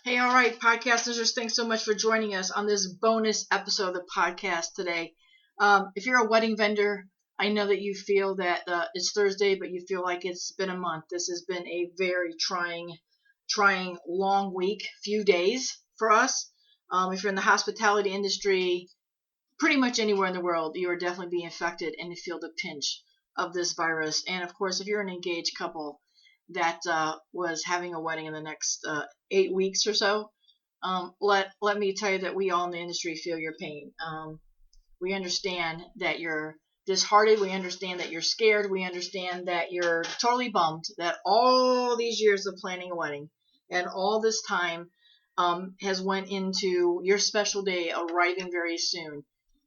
Hey, all right, podcast listeners, thanks so much for joining us on this bonus episode of the podcast today. If you're a wedding vendor, I know that you feel that it's Thursday, but you feel like it's been a month. This has been a very trying, long week, few days for us. If you're in the hospitality industry, pretty much anywhere in the world, you are definitely being affected and you feel the pinch of this virus. And of course, if you're an engaged couple that was having a wedding in the next 8 weeks or so, let me tell you that we all in the industry feel your pain. We understand that you're disheartened. We understand that you're scared. We understand that you're totally bummed that all these years of planning a wedding and all this time has went into your special day arriving very soon.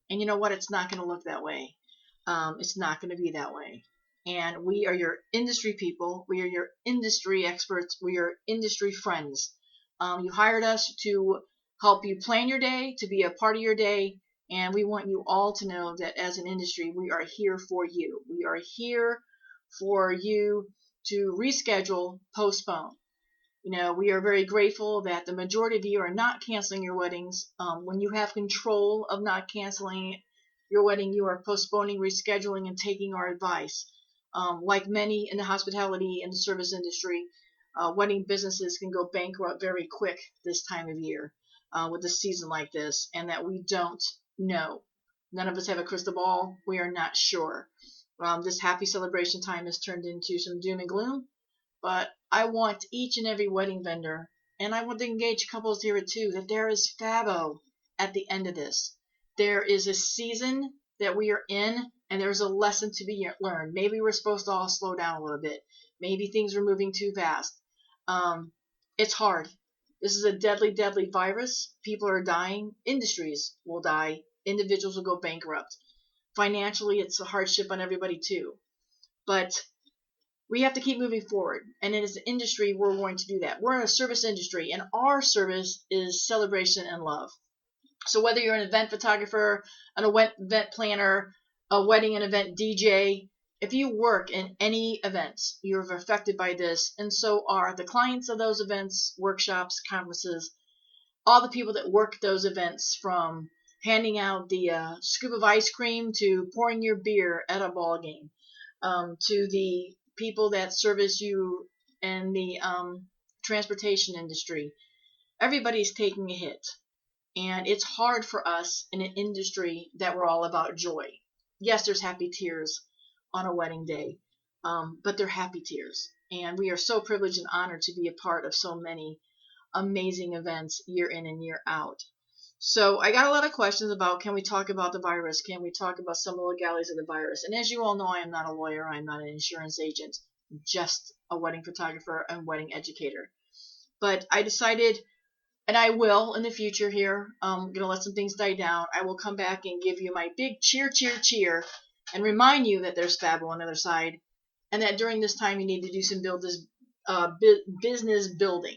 And you know what? It's not going to look that way. It's not going to be that way. And we are your industry people. We are your industry experts. We are industry friends. You hired us to help you plan your day, to be a part of your day. And we want you all to know that as an industry, we are here for you. We are here for you to reschedule, postpone. You know, we are very grateful that the majority of you are not canceling your weddings. When you have control of not canceling your wedding, you are postponing, rescheduling, and taking our advice. Like many in the hospitality and the service industry, wedding businesses can go bankrupt very quick this time of year with a season like this, and that we don't know. None of us have a crystal ball. We are not sure. This happy celebration time has turned into some doom and gloom, but I want each and every wedding vendor, and I want the engaged couples to hear it too, that there is Fabbo at the end of this. There is a season that we are in, and there's a lesson to be learned. Maybe we're supposed to all slow down a little bit. Maybe things are moving too fast. It's hard. This is a deadly, deadly virus. People are dying. Industries will die. Individuals will go bankrupt. Financially, it's a hardship on everybody too. But we have to keep moving forward. And as an industry, we're going to do that. We're in a service industry, and our service is celebration and love. So whether you're an event photographer, an event planner, a wedding and event DJ, if you work in any events, you're affected by this, and so are the clients of those events, workshops, conferences, all the people that work those events, from handing out the scoop of ice cream to pouring your beer at a ball game, to the people that service you in the transportation industry. Everybody's taking a hit. And it's hard for us in an industry that we're all about joy. Yes, there's happy tears on a wedding day, but they're happy tears. And we are so privileged and honored to be a part of so many amazing events year in and year out. So I got a lot of questions about, can we talk about the virus? Can we talk about some of the legalities of the virus? And as you all know, I am not a lawyer. I'm not an insurance agent, just a wedding photographer and wedding educator. But I decided, and I will in the future here, I'm going to let some things die down. I will come back and give you my big cheer, and remind you that there's Fabbo on the other side, and that during this time you need to do some business building.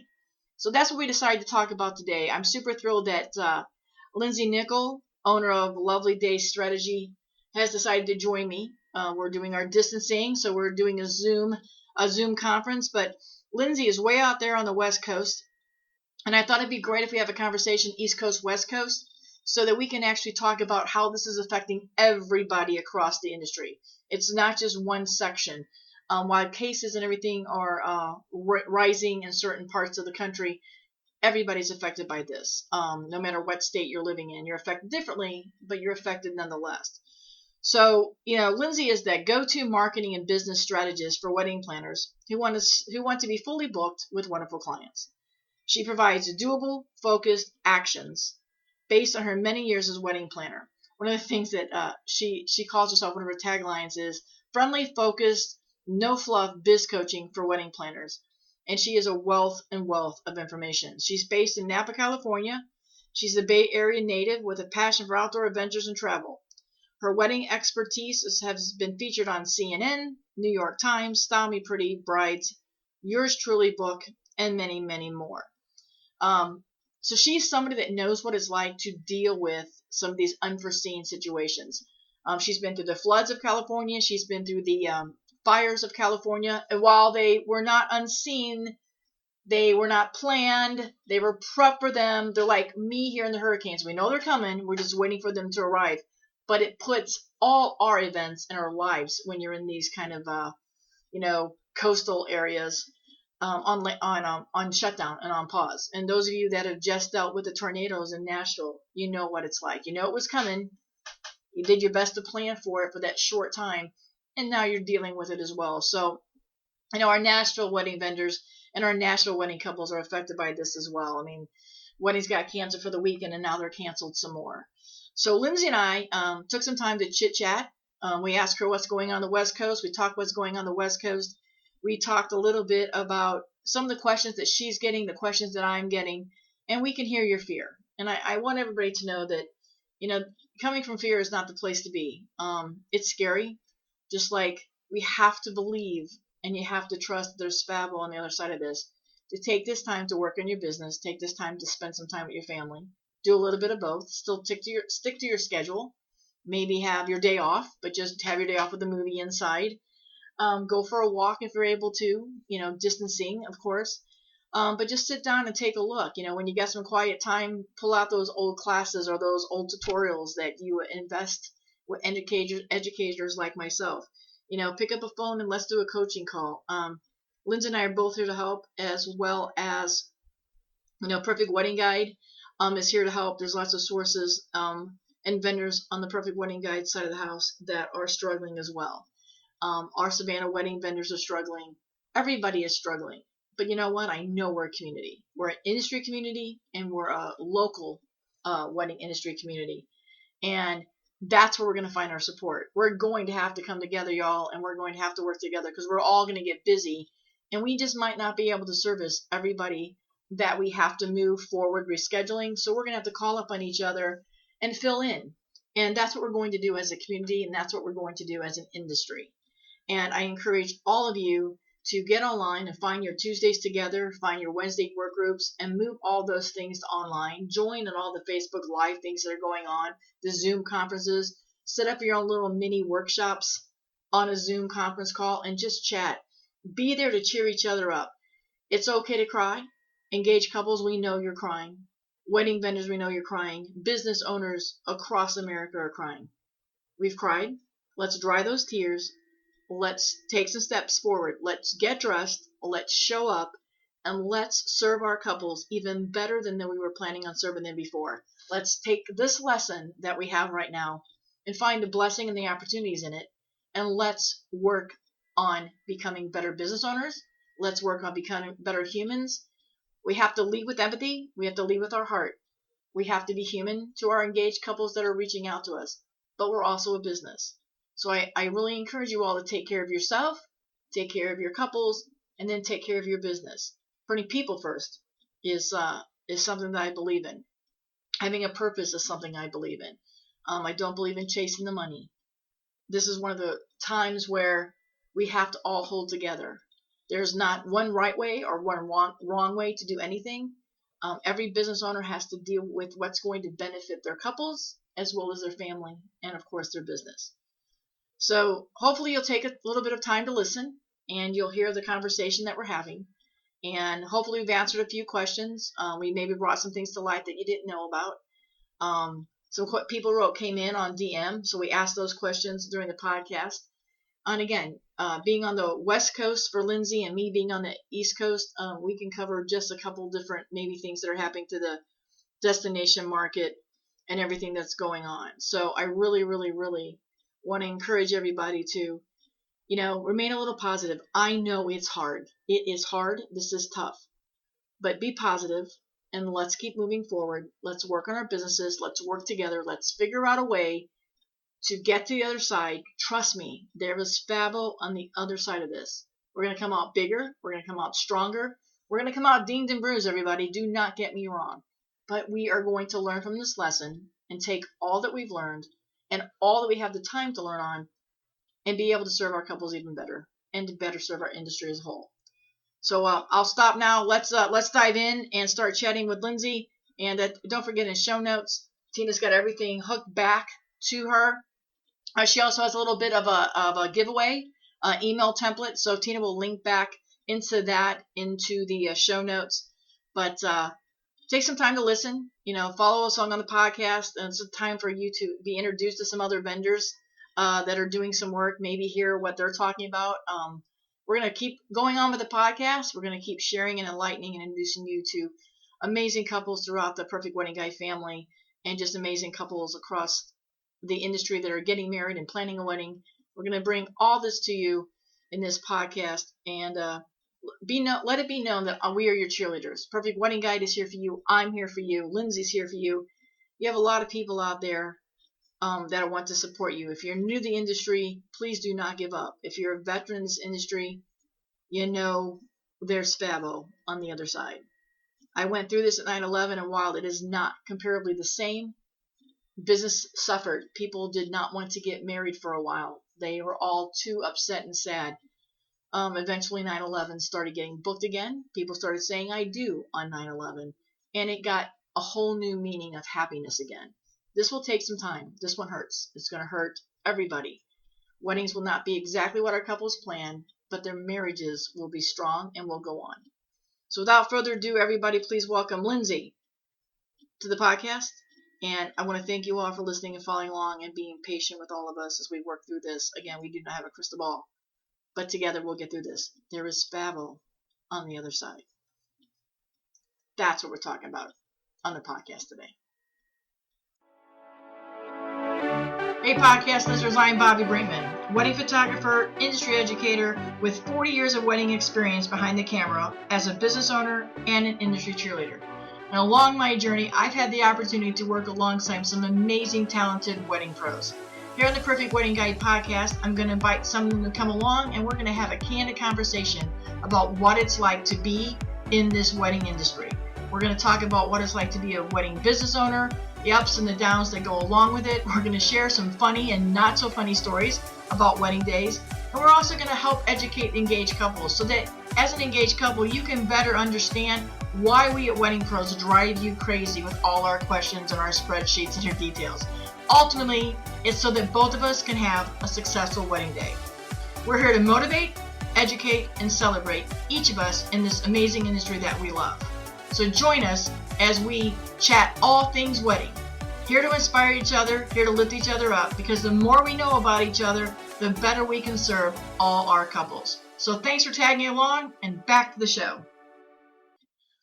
So that's what we decided to talk about today. I'm super thrilled that Lindsey Nickel, owner of Lovely Day Strategy, has decided to join me. We're doing our distancing, so we're doing a Zoom conference, but Lindsey is way out there on the West Coast. And I thought it'd be great if we have a conversation East Coast, West Coast, so that we can actually talk about how this is affecting everybody across the industry. It's not just one section. While cases and everything are rising in certain parts of the country, everybody's affected by this. No matter what state you're living in, you're affected differently, but you're affected nonetheless. So, Lindsey is that go-to marketing and business strategist for wedding planners who want to be fully booked with wonderful clients. She provides doable, focused actions based on her many years as a wedding planner. One of the things that she calls herself, one of her taglines is friendly, focused, no fluff biz coaching for wedding planners. And she is a wealth of information. She's based in Napa, California. She's a Bay Area native with a passion for outdoor adventures and travel. Her wedding expertise has been featured on CNN, New York Times, Style Me Pretty, Brides, Yours Truly book, and many, many more. So she's somebody that knows what it's like to deal with some of these unforeseen situations. She's been through the floods of California. She's been through the fires of California. And while they were not unseen They were not planned. They were prepped for them. They're like me here in the hurricanes. We know they're coming. We're just waiting for them to arrive. But it puts all our events in our lives when you're in these kind of, coastal areas on shutdown and on pause. And those of you that have just dealt with the tornadoes in Nashville, you know what it's like. You know it was coming. You did your best to plan for it for that short time. And now you're dealing with it as well. So, our Nashville wedding vendors and our Nashville wedding couples are affected by this as well. I mean, weddings got canceled for the weekend and now they're canceled some more. So Lindsey and I took some time to chit chat. We asked her what's going on the West Coast. We talked what's going on the West Coast. We talked a little bit about some of the questions that she's getting, the questions that I'm getting, and we can hear your fear. And I want everybody to know that, coming from fear is not the place to be. It's scary, just like we have to believe and you have to trust that there's Fabbo on the other side of this. To take this time to work on your business, take this time to spend some time with your family, do a little bit of both, still stick to your schedule, maybe have your day off, but just have your day off with a movie inside. Go for a walk if you're able to, distancing, of course. But just sit down and take a look. When you get some quiet time, pull out those old classes or those old tutorials that you invest with educators like myself. Pick up a phone and let's do a coaching call. Lindsey and I are both here to help, as well as, Perfect Wedding Guide is here to help. There's lots of sources and vendors on the Perfect Wedding Guide side of the house that are struggling as well. Our Savannah wedding vendors are struggling. Everybody is struggling. But you know what? I know we're a community. We're an industry community, and we're a local wedding industry community. And that's where we're going to find our support. We're going to have to come together, y'all, and we're going to have to work together because we're all going to get busy. And we just might not be able to service everybody that we have to move forward rescheduling. So we're going to have to call up on each other and fill in. And that's what we're going to do as a community, and that's what we're going to do as an industry. And I encourage all of you to get online and find your Tuesdays together, find your Wednesday work groups, and move all those things to online. Join in all the Facebook Live things that are going on, the Zoom conferences. Set up your own little mini workshops on a Zoom conference call and just chat. Be there to cheer each other up. It's okay to cry. Engaged couples, we know you're crying. Wedding vendors, we know you're crying. Business owners across America are crying. We've cried. Let's dry those tears. Let's take some steps forward. Let's get dressed. Let's show up. And let's serve our couples even better than we were planning on serving them before. Let's take this lesson that we have right now and find the blessing and the opportunities in it. And let's work on becoming better business owners. Let's work on becoming better humans. We have to lead with empathy. We have to lead with our heart. We have to be human to our engaged couples that are reaching out to us. But we're also a business. So I really encourage you all to take care of yourself, take care of your couples, and then take care of your business. Putting people first is something that I believe in. Having a purpose is something I believe in. I don't believe in chasing the money. This is one of the times where we have to all hold together. There's not one right way or one wrong way to do anything. Every business owner has to deal with what's going to benefit their couples as well as their family and, of course, their business. So hopefully you'll take a little bit of time to listen and you'll hear the conversation that we're having. And hopefully we've answered a few questions. We maybe brought some things to light that you didn't know about. Some people came in on DM, so we asked those questions during the podcast. And again, being on the West Coast for Lindsey and me being on the East Coast, we can cover just a couple different maybe things that are happening to the destination market and everything that's going on. So I really, really, really want to encourage everybody to, remain a little positive. I know it's hard. It is hard. This is tough. But be positive and let's keep moving forward. Let's work on our businesses. Let's work together. Let's figure out a way to get to the other side. Trust me, there is Fabbo on the other side of this. We're going to come out bigger. We're going to come out stronger. We're going to come out dinged and bruised, everybody. Do not get me wrong. But we are going to learn from this lesson and take all that we've learned and all that we have the time to learn on and be able to serve our couples even better and to better serve our industry as a whole. So I'll stop now. Let's dive in and start chatting with Lindsey. And don't forget, in show notes, Tina's got everything hooked back to her. She also has a little bit of a giveaway email template. So Tina will link back into the show notes. But take some time to listen. Follow us on the podcast. And it's a time for you to be introduced to some other vendors that are doing some work. Maybe hear what they're talking about. We're going to keep going on with the podcast. We're going to keep sharing and enlightening and introducing you to amazing couples throughout the Perfect Wedding Guide family, and just amazing couples across the industry that are getting married and planning a wedding. We're going to bring all this to you in this podcast, and let it be known that we are your cheerleaders. Perfect Wedding Guide is here for you. I'm here for you. Lindsay's here for you. You have a lot of people out there that want to support you. If you're new to the industry, please do not give up. If you're a veteran in this industry, there's Fabbo on the other side. I went through this at 9/11, and while it is not comparably the same, business suffered. People did not want to get married for a while. They were all too upset and sad. Eventually 9/11 started getting booked again. People started saying I do on 9/11, and it got a whole new meaning of happiness again. This will take some time. This one hurts. It's going to hurt everybody. Weddings will not be exactly what our couples planned, but their marriages will be strong and will go on. So without further ado, everybody, please welcome Lindsay to the podcast. And I want to thank you all for listening and following along and being patient with all of us as we work through this. Again, we do not have a crystal ball, but together we'll get through this. There is Fabbo on the other side. That's what we're talking about on the podcast today. Hey, podcast listeners, I'm BobbiBrinkman, wedding photographer, industry educator with 40 years of wedding experience behind the camera as a business owner and an industry cheerleader. And along my journey, I've had the opportunity to work alongside some amazing, talented wedding pros. Here on the Perfect Wedding Guide podcast, I'm going to invite some of them to come along, and we're going to have a candid conversation about what it's like to be in this wedding industry. We're going to talk about what it's like to be a wedding business owner, the ups and the downs that go along with it. We're going to share some funny and not so funny stories about wedding days. And we're also going to help educate engaged couples so that as an engaged couple, you can better understand why we at Wedding Pros drive you crazy with all our questions and our spreadsheets and your details. Ultimately, it's so that both of us can have a successful wedding day. We're here to motivate, educate, and celebrate each of us in this amazing industry that we love. So join us as we chat all things wedding. Here to inspire each other, here to lift each other up, because the more we know about each other, the better we can serve all our couples. So thanks for tagging along, and back to the show.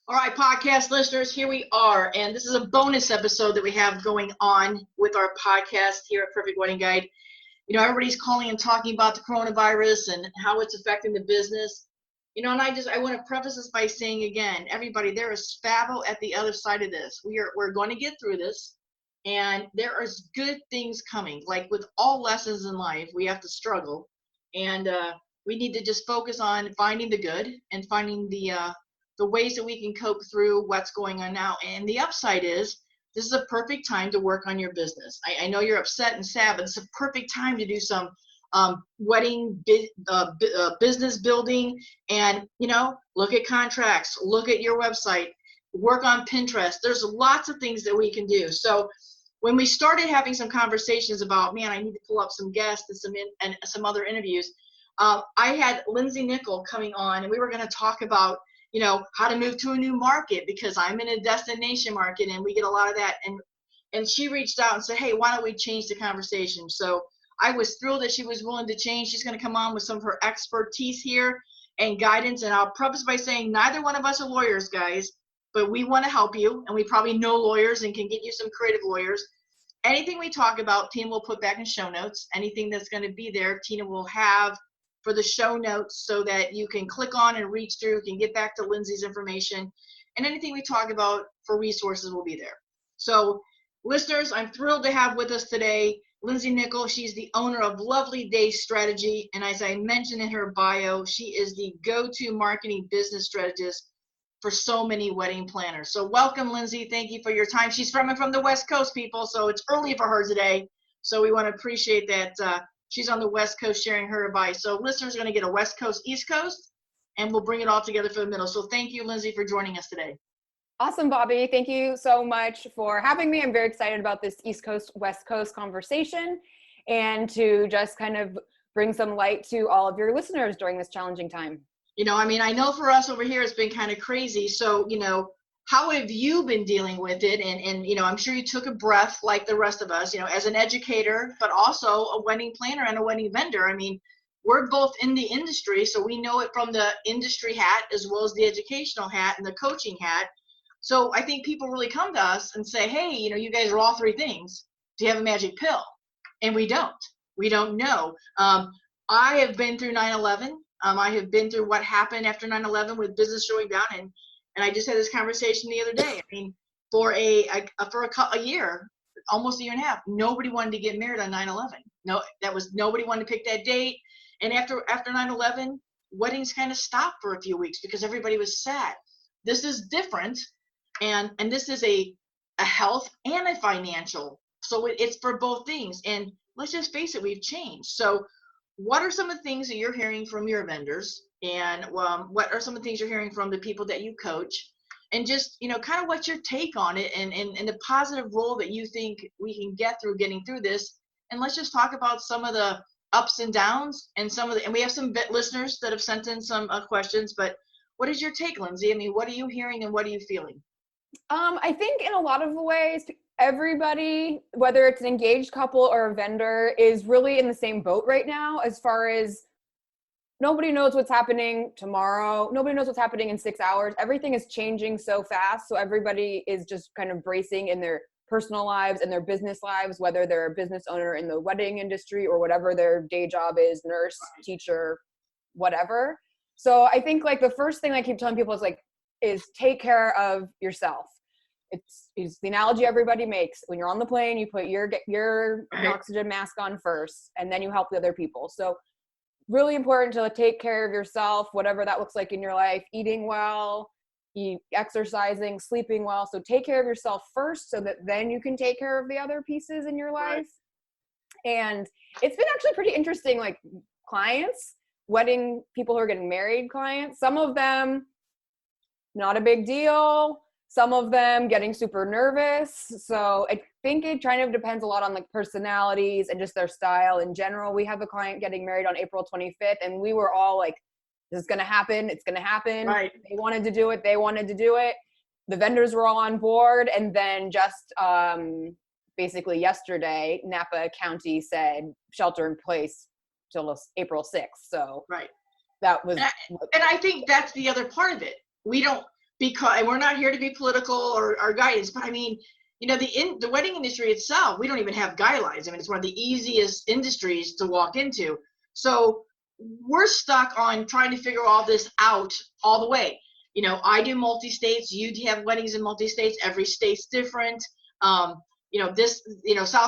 All right, podcast listeners, here we are, and this is a bonus episode that we have going on with our podcast here at Perfect Wedding Guide. Everybody's calling and talking about the coronavirus and how it's affecting the business. And I want to preface this by saying again, everybody, there is Fabbo at the other side of this. We're going to get through this, and there is good things coming. Like with all lessons in life, we have to struggle, and we need to just focus on finding the good and finding the ways that we can cope through what's going on now. And the upside is this is a perfect time to work on your business. I know you're upset and sad, but it's a perfect time to do some wedding business building, and look at contracts, look at your website, work on Pinterest. There's lots of things that we can do. So when we started having some conversations about, I need to pull up some guests and some other interviews, I had Lindsey Nickel coming on, and we were going to talk about how to move to a new market, because I'm in a destination market and we get a lot of that. And she reached out and said, hey, why don't we change the conversation? So I was thrilled that she was willing to change. She's going to come on with some of her expertise here and guidance. And I'll preface by saying neither one of us are lawyers, guys, but we want to help you. And we probably know lawyers and can get you some creative lawyers. Anything we talk about, Tina will put back in show notes. Anything that's going to be there, Tina will have for the show notes so that you can click on and reach through, can get back to Lindsay's information. And anything we talk about for resources will be there. So listeners, I'm thrilled to have with us today Lindsey Nickel. She's the owner of Lovely Day Strategy. And as I mentioned in her bio, she is the go-to marketing business strategist for so many wedding planners. So welcome, Lindsey. Thank you for your time. She's from the West Coast, people, so it's early for her today. So we want to appreciate that she's on the West Coast sharing her advice. So listeners are going to get a West Coast, East Coast, and we'll bring it all together for the middle. So thank you, Lindsey, for joining us today. Awesome, Bobbi. Thank you so much for having me. I'm very excited about this East Coast, West Coast conversation and to just kind of bring some light to all of your listeners during this challenging time. I mean, I know for us over here, it's been kind of crazy. So, how have you been dealing with it? And I'm sure you took a breath like the rest of us, as an educator, but also a wedding planner and a wedding vendor. I mean, we're both in the industry, so we know it from the industry hat as well as the educational hat and the coaching hat. So I think people really come to us and say, hey, you guys are all three things. Do you have a magic pill? And we don't. We don't know. I have been through 9/11. I have been through what happened after 9/11 with business showing down, and I just had this conversation the other day. I mean, for a year, almost a year and a half, nobody wanted to get married on 9/11. No, nobody wanted to pick that date. And after 9/11, weddings kind of stopped for a few weeks because everybody was sad. This is different, and this is a health and a financial. So it's for both things. And let's just face it, we've changed. So what are some of the things that you're hearing from your vendors, and what are some of the things you're hearing from the people that you coach, and just kind of what's your take on it, and the positive role that you think we can get through getting through this. And let's just talk about some of the ups and downs, and and we have some listeners that have sent in some questions. But what is your take, Lindsey? I mean, what are you hearing and what are you feeling? I think in a lot of ways, everybody, whether it's an engaged couple or a vendor, is really in the same boat right now, as far as nobody knows what's happening tomorrow. Nobody knows what's happening in 6 hours. Everything is changing so fast. So everybody is just kind of bracing in their personal lives and their business lives, whether they're a business owner in the wedding industry or whatever their day job is, nurse, teacher, whatever. So I think like the first thing I keep telling people is take care of yourself. It's the analogy everybody makes. When you're on the plane, you put your oxygen mask on first, and then you help the other people. So really important to take care of yourself, whatever that looks like in your life, eating well, exercising, sleeping well. So take care of yourself first so that then you can take care of the other pieces in your life. Right. And it's been actually pretty interesting, like clients, wedding people who are getting married clients, some of them, not a big deal. Some of them getting super nervous. So I think it kind of depends a lot on like personalities and just their style in general. We have a client getting married on April 25th, and we were all like, this is going to happen. It's going to happen. Right. They wanted to do it. The vendors were all on board. And then just basically yesterday, Napa County said shelter in place till April 6th. So right. That was. And I think that's the other part of it. Because we're not here to be political or guidance, but I mean, the wedding industry itself, we don't even have guidelines. I mean, it's one of the easiest industries to walk into. So we're stuck on trying to figure all this out all the way. I do multi-states. You have weddings in multi-states. Every state's different. South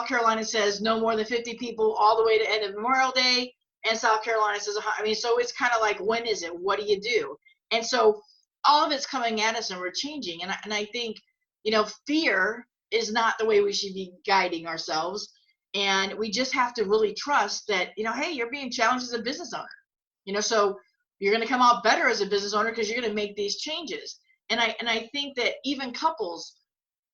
Carolina says no more than 50 people all the way to end of Memorial Day. And South Carolina says, so it's kind of like, when is it? What do you do? And so all of it's coming at us, and we're changing. And I think, fear is not the way we should be guiding ourselves. And we just have to really trust that, hey, you're being challenged as a business owner. So you're going to come out better as a business owner because you're going to make these changes. And I think that even couples,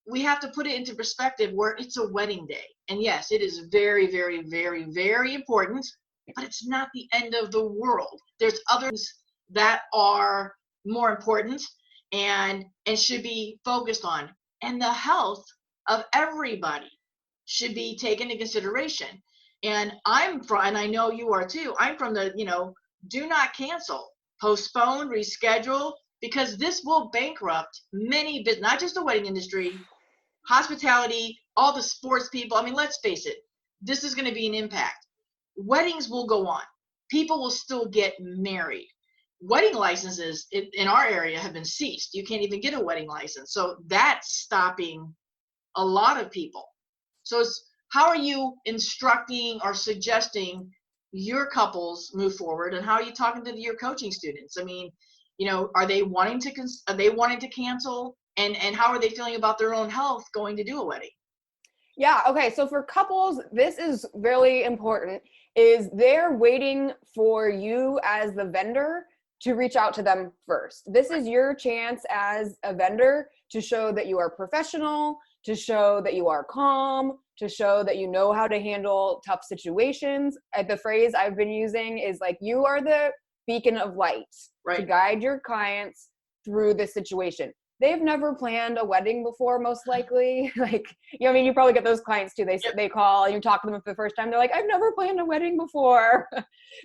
we have to put it into perspective where it's a wedding day. And yes, it is very, very, very, very important, but it's not the end of the world. There's others that are more important and should be focused on, and the health of everybody should be taken into consideration. And and I know you are too, I'm from the do not cancel, postpone, reschedule, because this will bankrupt many business, not just the wedding industry, hospitality, all the sports people. I mean, let's face it, this is going to be an impact. Weddings will go on, people will still get married. Wedding licenses in our area have been ceased. You can't even get a wedding license. So that's stopping a lot of people. So how are you instructing or suggesting your couples move forward, and how are you talking to your coaching students? I mean, are they wanting to cancel, and how are they feeling about their own health going to do a wedding? Yeah. Okay. So for couples, this is really important, is they're waiting for you as the vendor to reach out to them first. This is your chance as a vendor to show that you are professional, to show that you are calm, to show that you know how to handle tough situations. The phrase I've been using is like, you are the beacon of light to guide your clients through this situation. They've never planned a wedding before, most likely. Like, I mean, you probably get those clients too. They call, you talk to them for the first time. They're like, I've never planned a wedding before.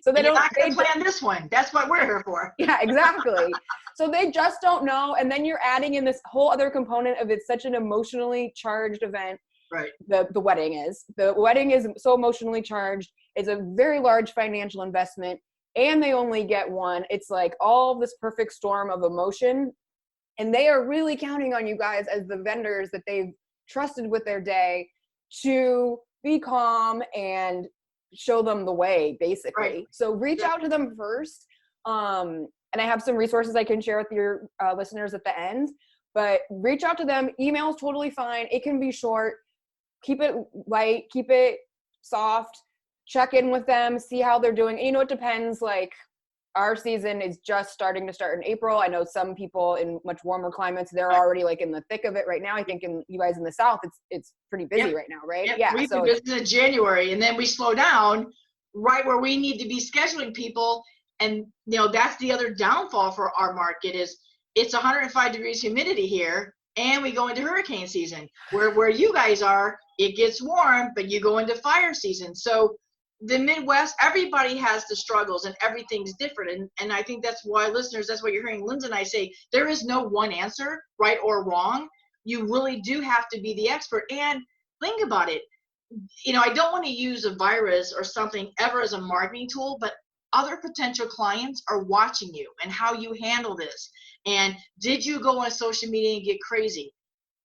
So you're not going to plan this one. That's what we're here for. Yeah, exactly. So they just don't know. And then you're adding in this whole other component of it's such an emotionally charged event. Right. The wedding is so emotionally charged. It's a very large financial investment, and they only get one. It's like all of this perfect storm of emotion. And they are really counting on you guys as the vendors that they've trusted with their day to be calm and show them the way, basically. Right. So reach out to them first. And I have some resources I can share with your listeners at the end. But reach out to them. Email is totally fine. It can be short. Keep it light. Keep it soft. Check in with them. See how they're doing. And, it depends. Like, our season is just starting to start in April. I know some people in much warmer climates, they're already like in the thick of it right now. I think in you guys in the South, it's pretty busy right now, right? Yeah. We do business in January, and then we slow down right where we need to be scheduling people. And, that's the other downfall for our market is it's 105 degrees humidity here, and we go into hurricane season. Where you guys are, it gets warm, but you go into fire season. So the Midwest, everybody has the struggles and everything's different. And I think that's why listeners, that's what you're hearing Lindsey and I say, there is no one answer, right or wrong. You really do have to be the expert. And think about it. I don't want to use a virus or something ever as a marketing tool, but other potential clients are watching you and how you handle this. And did you go on social media and get crazy?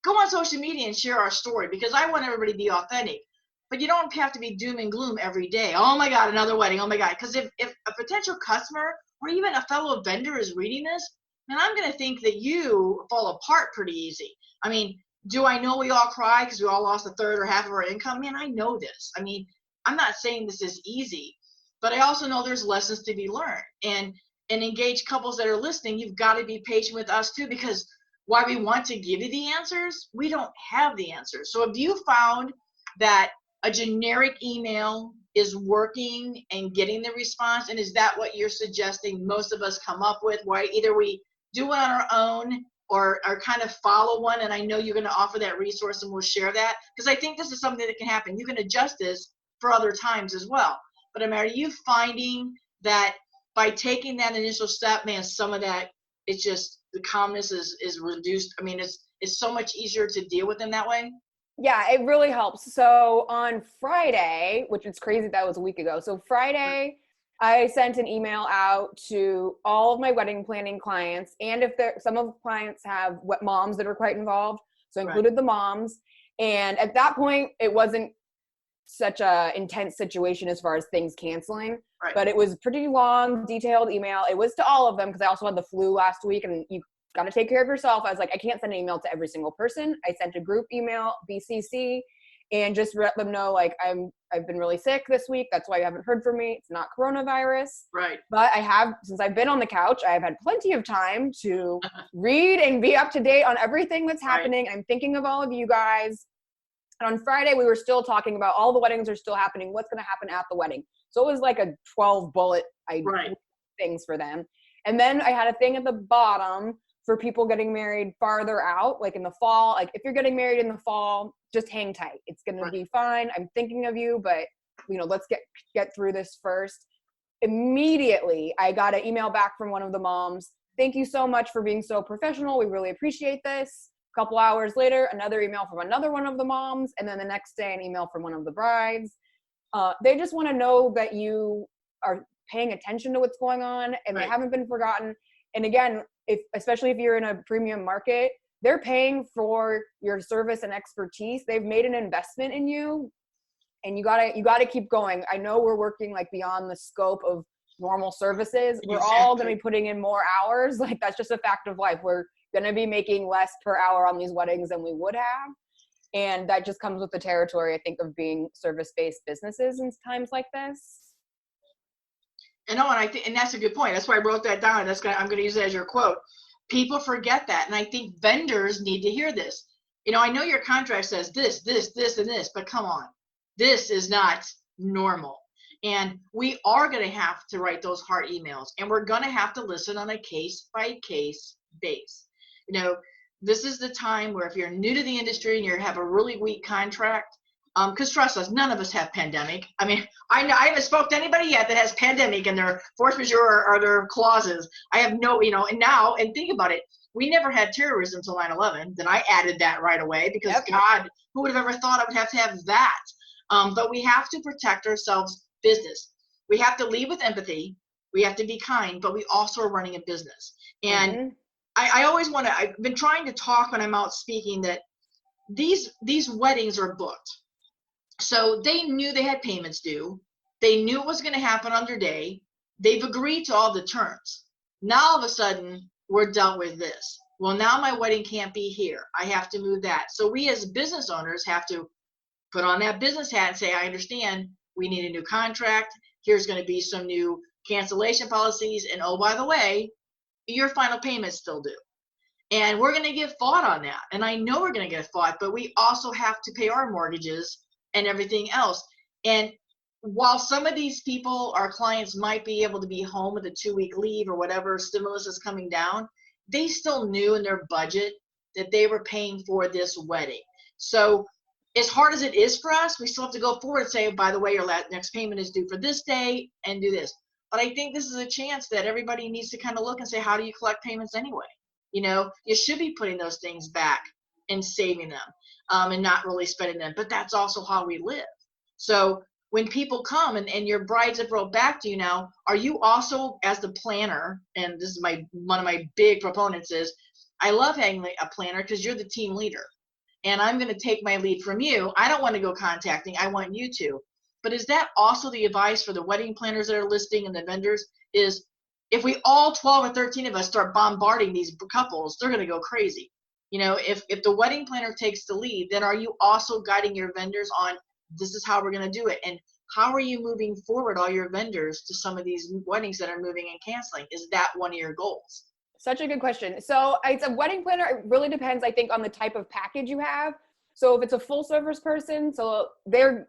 Go on social media and share our story, because I want everybody to be authentic. But you don't have to be doom and gloom every day. Oh my God, another wedding. Oh my God. Because if a potential customer or even a fellow vendor is reading this, then I'm going to think that you fall apart pretty easy. I mean, do I know we all cry because we all lost a third or half of our income? Man, I know this. I mean, I'm not saying this is easy, but I also know there's lessons to be learned. And engaged couples that are listening, you've got to be patient with us too, because while we want to give you the answers, we don't have the answers. So if you found that a generic email is working and getting the response, and is that what you're suggesting most of us come up with, why either we do it on our own or kind of follow one? And I know you're going to offer that resource, and we'll share that, because I think this is something that can happen. You can adjust this for other times as well. But are you finding that by taking that initial step, man, some of that, it's just the calmness is reduced? I mean, it's so much easier to deal with them that way. Yeah, it really helps. So on Friday, which is crazy, that was a week ago. So Friday, I sent an email out to all of my wedding planning clients. And if some of the clients have moms that are quite involved, so I included the moms. And at that point, it wasn't such a intense situation as far as things canceling, but it was pretty long, detailed email. It was to all of them because I also had the flu last week, and you got to take care of yourself. I was like, I can't send an email to every single person. I sent a group email, BCC, and just let them know, like, I've been really sick this week. That's why you haven't heard from me. It's not coronavirus. Right. But since I've been on the couch, I've had plenty of time to read and be up to date on everything that's happening. I'm thinking of all of you guys. And on Friday, we were still talking about all the weddings are still happening. What's going to happen at the wedding? So it was like a 12 bullet things for them. And then I had a thing at the bottom for people getting married farther out, like in the fall. Like, if you're getting married in the fall, just hang tight. It's going to be fine. I'm thinking of you, but let's get through this first. Immediately, I got an email back from one of the moms. Thank you so much for being so professional. We really appreciate this. A couple hours later, another email from another one of the moms. And then the next day, an email from one of the brides. They just want to know that you are paying attention to what's going on, and they haven't been forgotten. And again, especially if you're in a premium market, they're paying for your service and expertise. They've made an investment in you, and you gotta keep going. I know we're working like beyond the scope of normal services. We're all going to be putting in more hours. Like, that's just a fact of life. We're going to be making less per hour on these weddings than we would have. And that just comes with the territory, I think, of being service-based businesses in times like this. And that's a good point. That's why I wrote that down. I'm going to use it as your quote. People forget that. And I think vendors need to hear this. I know your contract says this, and this, but come on. This is not normal. And we are going to have to write those hard emails, and we're going to have to listen on a case by case base. This is the time where if you're new to the industry and you have a really weak contract, because trust us, none of us have pandemic. I mean, I haven't spoke to anybody yet that has pandemic in their force majeure or their clauses. I have no, and think about it. We never had terrorism until 9/11. Then I added that right away because God, who would have ever thought I would have to have that? But we have to protect ourselves business. We have to lead with empathy. We have to be kind, but we also are running a business. And I always I've been trying to talk when I'm out speaking that these weddings are booked. So they knew they had payments due. They knew it was going to happen on their day. They've agreed to all the terms. Now all of a sudden we're dealt with this. Well, now my wedding can't be here. I have to move that. So we as business owners have to put on that business hat and say, I understand we need a new contract. Here's going to be some new cancellation policies. And oh, by the way, your final payment's still due. And we're going to get fought on that. And I know we're going to get fought, but we also have to pay our mortgages and everything else. And while some of these people, our clients, might be able to be home with a 2-week leave or whatever stimulus is coming down, they still knew in their budget that they were paying for this wedding. So as hard as it is for us, we still have to go forward and say, by the way, your next payment is due for this day and do this. But I think this is a chance that everybody needs to kind of look and say, how do you collect payments anyway? You should be putting those things back and saving them and not really spending them. But that's also how we live. So when people come and your brides have wrote back to you now, are you also, as the planner, and this is one of my big proponents is, I love having a planner because you're the team leader. And I'm going to take my lead from you. I don't want to go contacting. I want you to. But is that also the advice for the wedding planners that are listing and the vendors is if we all 12 or 13 of us start bombarding these couples, they're going to go crazy. If the wedding planner takes the lead, then are you also guiding your vendors on this is how we're going to do it? And how are you moving forward all your vendors to some of these weddings that are moving and canceling? Is that one of your goals? Such a good question. So it's a wedding planner. It really depends, I think, on the type of package you have. So if it's a full service person, so they're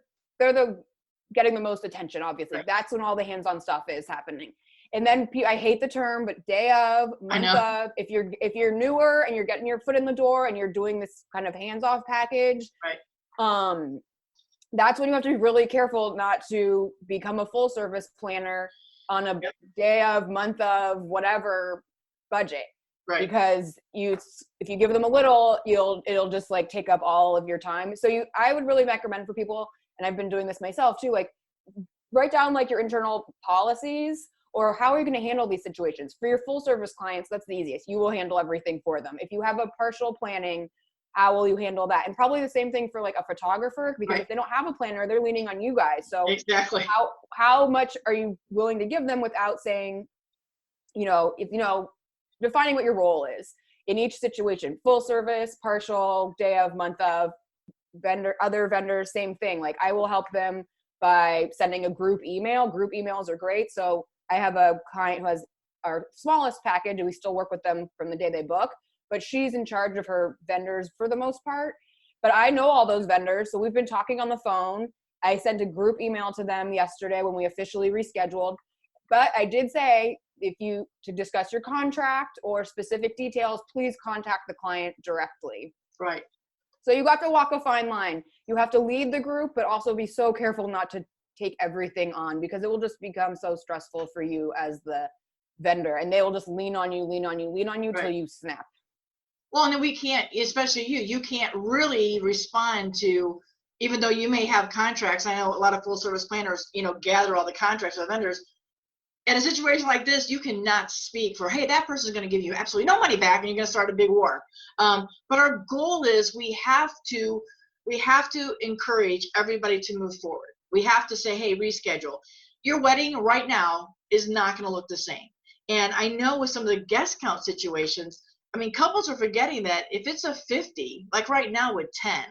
getting the most attention, obviously. Right. That's when all the hands-on stuff is happening. And then I hate the term, but day of, month of, if you're newer and you're getting your foot in the door and you're doing this kind of hands-off package, right. That's when you have to be really careful not to become a full service planner on a day of, month of, whatever budget. Right. Because if you give them a little, it'll just like take up all of your time. So I would really recommend for people, and I've been doing this myself too, like write down like your internal policies or how are you going to handle these situations. For your full service clients, that's the easiest. You will handle everything for them. If you have a partial planning, how will you handle that? And probably the same thing for like a photographer, because if they don't have a planner, they're leaning on you guys. So exactly how much are you willing to give them without saying, defining what your role is in each situation, full service, partial, day of, month of, other vendors, same thing. Like I will help them by sending a group email. Group emails are great. So I have a client who has our smallest package and we still work with them from the day they book, but she's in charge of her vendors for the most part. But I know all those vendors. So we've been talking on the phone. I sent a group email to them yesterday when we officially rescheduled. But I did say, to discuss your contract or specific details, please contact the client directly. Right. So you have to walk a fine line. You have to lead the group, but also be so careful not to take everything on because it will just become so stressful for you as the vendor. And they will just lean on you right. Till you snap. Well, and then we can't, especially you can't really respond to, even though you may have contracts. I know a lot of full service planners, gather all the contracts with vendors. In a situation like this, you cannot speak for, hey, that person is going to give you absolutely no money back and you're going to start a big war. But our goal is we have to encourage everybody to move forward. We have to say, hey, reschedule. Your wedding right now is not going to look the same. And I know with some of the guest count situations, couples are forgetting that if it's a 50, like right now with 10,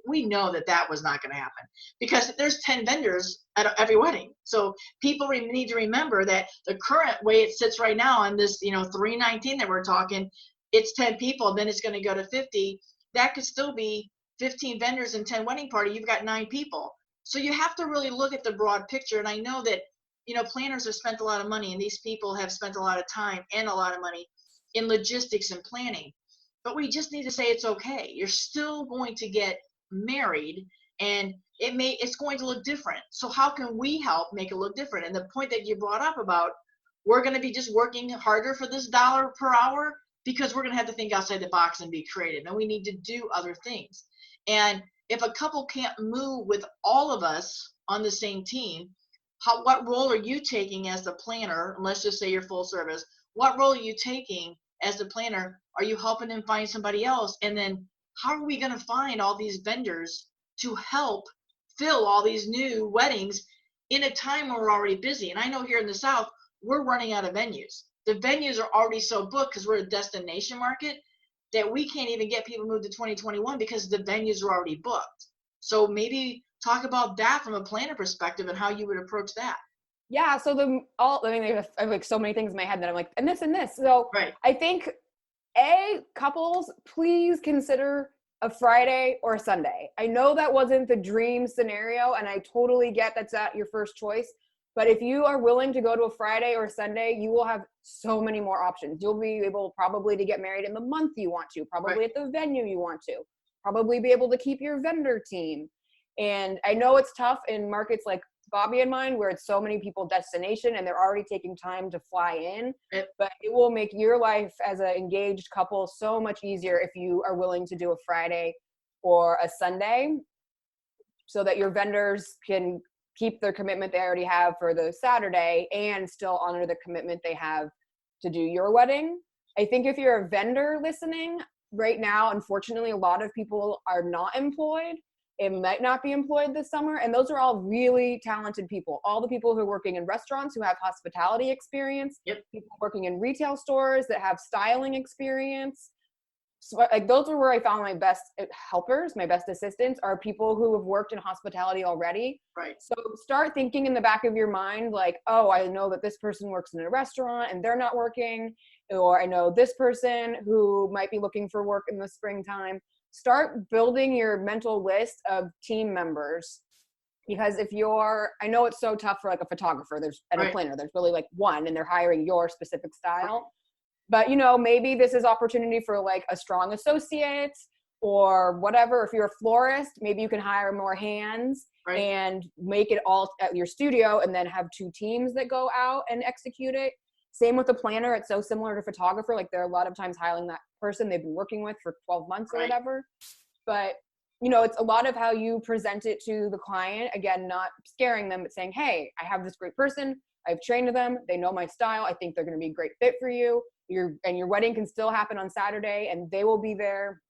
we know that was not going to happen because there's 10 vendors at every wedding. So people need to remember that the current way it sits right now on this, 319 that we're talking, it's 10 people, then it's going to go to 50. That could still be 15 vendors and 10 wedding party. You've got 9 people. So you have to really look at the broad picture. And I know that, planners have spent a lot of money, and these people have spent a lot of time and a lot of money in logistics and planning. But we just need to say it's okay. You're still going to get married, and it's going to look different. So how can we help make it look different? And the point that you brought up about, we're going to be just working harder for this dollar per hour, because we're going to have to think outside the box and be creative, and we need to do other things. And if a couple can't move with all of us on the same team, what role are you taking as the planner? And let's just say you're full service. What role are you taking as the planner? Are you helping them find somebody else? And then how are we going to find all these vendors to help fill all these new weddings in a time when we're already busy? And I know here in the South, we're running out of venues. The venues are already so booked because we're a destination market that we can't even get people moved to 2021 because the venues are already booked. So maybe talk about that from a planner perspective and how you would approach that. Yeah. So I have like so many things in my head that I'm like, and this and this. So right. I think couples, please consider a Friday or a Sunday. I know that wasn't the dream scenario, and I totally get that's not your first choice. But if you are willing to go to a Friday or a Sunday, you will have so many more options. You'll be able probably to get married in the month you want to, probably right. at the venue you want to, probably be able to keep your vendor team. And I know it's tough in markets like Bobbi and mine, where it's so many people destination and they're already taking time to fly in, yep. but it will make your life as an engaged couple so much easier if you are willing to do a Friday or a Sunday, so that your vendors can keep their commitment they already have for the Saturday and still honor the commitment they have to do your wedding. I think if you're a vendor listening right now, unfortunately, a lot of people are not employed. It might not be employed this summer. And those are all really talented people. All the people who are working in restaurants who have hospitality experience, yep. people working in retail stores that have styling experience. So, like, those are where I found my best helpers, my best assistants are people who have worked in hospitality already. Right. So start thinking in the back of your mind, like, oh, I know that this person works in a restaurant and they're not working, or I know this person who might be looking for work in the springtime. Start building your mental list of team members, because I know it's so tough for like a photographer, and right. a planner, there's really like one, and they're hiring your specific style. But, maybe this is opportunity for like a strong associate or whatever. If you're a florist, maybe you can hire more hands right. and make it all at your studio and then have two teams that go out and execute it. Same with the planner. It's so similar to photographer. Like, they're a lot of times hiring that person they've been working with for 12 months or right. whatever. But, it's a lot of how you present it to the client. Again, not scaring them, but saying, hey, I have this great person. I've trained them. They know my style. I think they're going to be a great fit for you. Your wedding can still happen on Saturday, and they will be there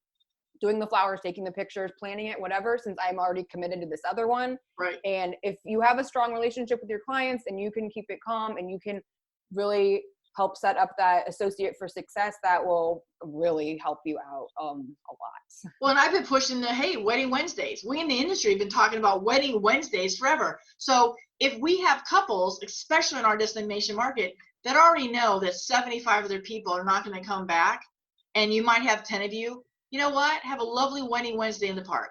doing the flowers, taking the pictures, planning it, whatever, since I'm already committed to this other one. Right. And if you have a strong relationship with your clients and you can keep it calm and you can really help set up that associate for success, that will really help you out a lot. Well, and I've been pushing Wedding Wednesdays. We in the industry have been talking about Wedding Wednesdays forever. So if we have couples, especially in our destination market, that already know that 75 of their people are not going to come back, and you might have 10 of you, you know what? Have a lovely Wedding Wednesday in the park.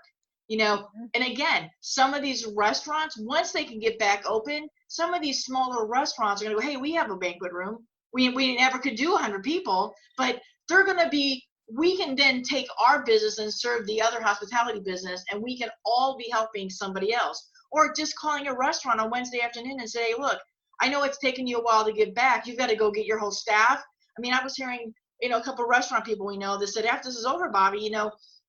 And again, some of these restaurants, once they can get back open, some of these smaller restaurants are going to go, hey, we have a banquet room. We never could do 100 people, but they're going to be, we can then take our business and serve the other hospitality business, and we can all be helping somebody else. Or just calling a restaurant on Wednesday afternoon and say, look, I know it's taken you a while to get back. You've got to go get your whole staff. I mean, I was hearing, a couple of restaurant people we know that said, after this is over, Bobbi,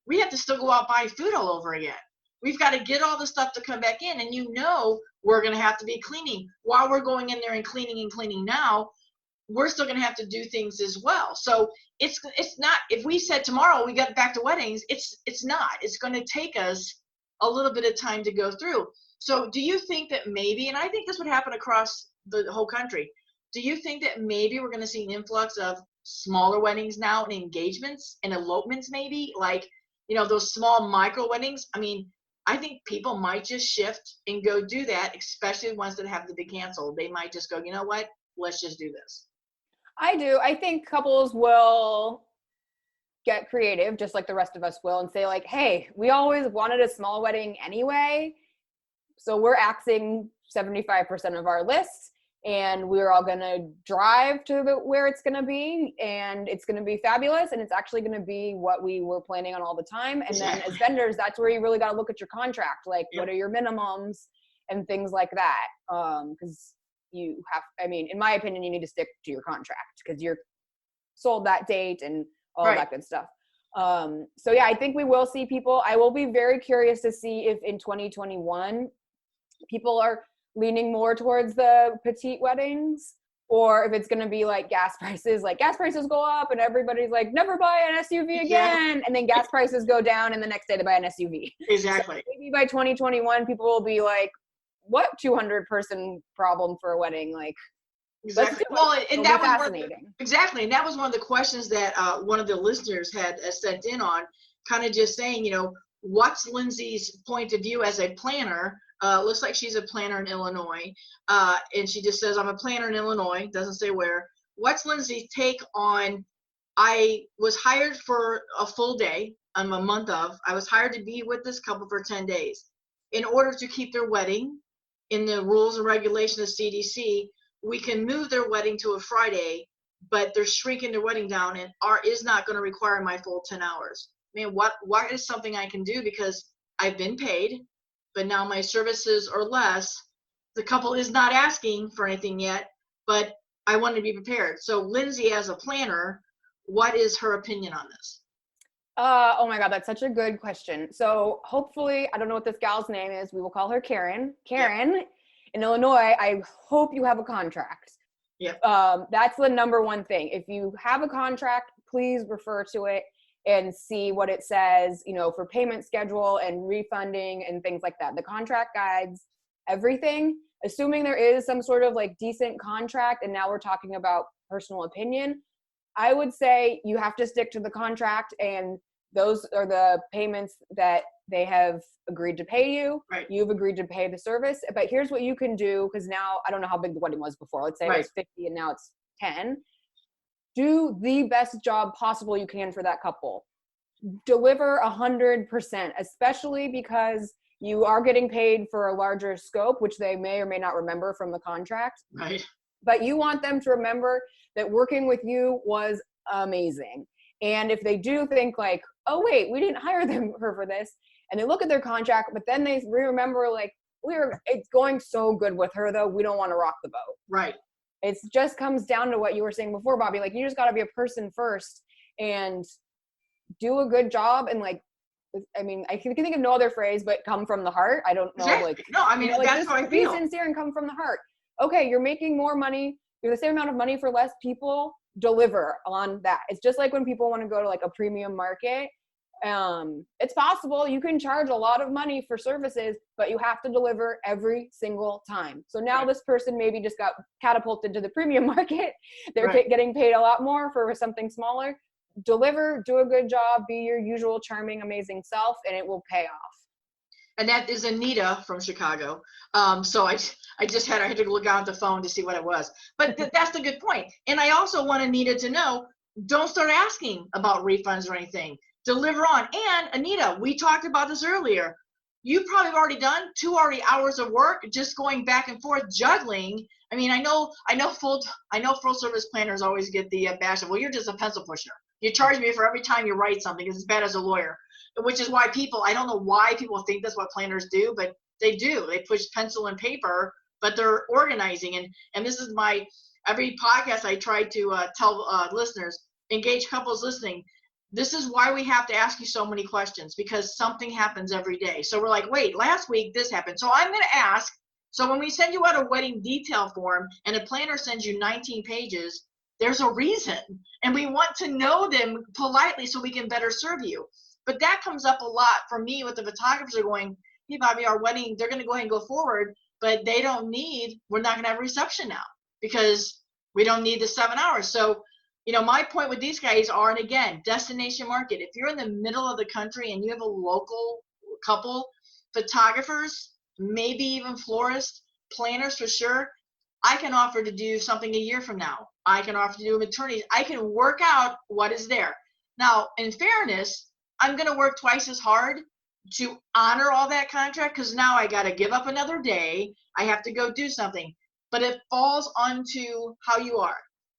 we have to still go out buy food all over again. We've got to get all the stuff to come back in. And we're going to have to be cleaning. While we're going in there and cleaning now, we're still going to have to do things as well. So it's not, if we said tomorrow we got back to weddings, it's not. It's going to take us a little bit of time to go through. So do you think that maybe, and I think this would happen across the whole country, do you think that maybe we're going to see an influx of smaller weddings now and engagements and elopements maybe? Like, those small micro weddings. I mean, I think people might just shift and go do that, especially the ones that have to be canceled. They might just go, you know what, let's just do this. I do. I think couples will get creative, just like the rest of us will, and say like, hey, we always wanted a small wedding anyway. So we're axing 75% of our lists, and we're all going to drive to where it's going to be, and it's going to be fabulous, and it's actually going to be what we were planning on all the time. And then as vendors, that's where you really got to look at your contract, like what are your minimums and things like that. Because you have, I mean, in my opinion, you need to stick to your contract because you're sold that date and all that good stuff. So yeah, I think we will see people. I will be very curious to see if in 2021 people are leaning more towards the petite weddings, or if it's going to be like gas prices go up and everybody's like, never buy an SUV again. And then gas prices go down and the next day they buy an SUV. Exactly. So maybe by 2021, people will be like, what 200 person problem for a wedding? Like, exactly. Well, and that was fascinating. Exactly. And that was one of the questions that one of the listeners had sent in on, kind of just saying, what's Lindsey's point of view as a planner? Looks like she's a planner in Illinois. And she just says, I'm a planner in Illinois, doesn't say where. What's Lindsey's take on, I was hired for a full day, I was hired to be with this couple for 10 days. In order to keep their wedding in the rules and regulations of CDC, we can move their wedding to a Friday, but they're shrinking their wedding down and is not going to require my full 10 hours. I mean, what is something I can do, because I've been paid, but now my services are less. The couple is not asking for anything yet, but I want to be prepared. So Lindsey, as a planner, what is her opinion on this? Oh my God, that's such a good question. So hopefully, I don't know what this gal's name is. We will call her Karen. Karen, in Illinois, I hope you have a contract. Yep. That's the number one thing. If you have a contract, please refer to it and see what it says, for payment schedule and refunding and things like that. The contract guides everything, assuming there is some sort of like decent contract. And now we're talking about personal opinion. I would say you have to stick to the contract, and those are the payments that they have agreed to pay you. Right. You've agreed to pay the service. But here's what you can do, because now I don't know how big the wedding was before. Let's say it was 50 and now it's 10. Do the best job possible you can for that couple. Deliver 100%, especially because you are getting paid for a larger scope, which they may or may not remember from the contract. Right. But you want them to remember that working with you was amazing. And if they do think like, oh wait, we didn't hire her for this, and they look at their contract, but then they remember like, it's going so good with her though, we don't want to rock the boat. Right. It just comes down to what you were saying before, Bobbi. Like, you just got to be a person first and do a good job. And like, I mean, I can think of no other phrase, but come from the heart. I don't know. Exactly. Like, no, I mean, that's how I feel. Be sincere and come from the heart. Okay, you're making more money. You're the same amount of money for less people. Deliver on that. It's just like when people want to go to like a premium market. It's possible you can charge a lot of money for services, but you have to deliver every single time. So now this person maybe just got catapulted to the premium market. They're getting paid a lot more for something smaller. Deliver, do a good job, be your usual charming, amazing self, and it will pay off. And that is Anita from Chicago. So I had to look out the phone to see what it was. But that's the good point. And I also want Anita to know, don't start asking about refunds or anything. Deliver on. And Anita, we talked about this earlier. You probably have already done 2 hours of work just going back and forth juggling. I mean, I know full service planners always get the bash of, well, you're just a pencil pusher. You charge me for every time you write something. It's as bad as a lawyer, which is why I don't know why people think that's what planners do, but they do. They push pencil and paper, but they're organizing. And this is every podcast I try to tell listeners, engaged couples listening, this is why we have to ask you so many questions, because something happens every day. So we're like, wait, last week this happened. So I'm going to ask. So when we send you out a wedding detail form and a planner sends you 19 pages, there's a reason. And we want to know them politely so we can better serve you. But that comes up a lot for me with the photographers are going, hey, Bobbi, our wedding, they're going to go ahead and go forward, but we're not going to have a reception now because we don't need the 7 hours. So, my point with these guys are, and again, destination market. If you're in the middle of the country and you have a local couple, photographers, maybe even florists, planners for sure, I can offer to do something a year from now. I can offer to do attorneys. I can work out what is there. Now, in fairness, I'm going to work twice as hard, to honor all that contract, because now I got to give up another day. I have to go do something. But it falls onto how you are.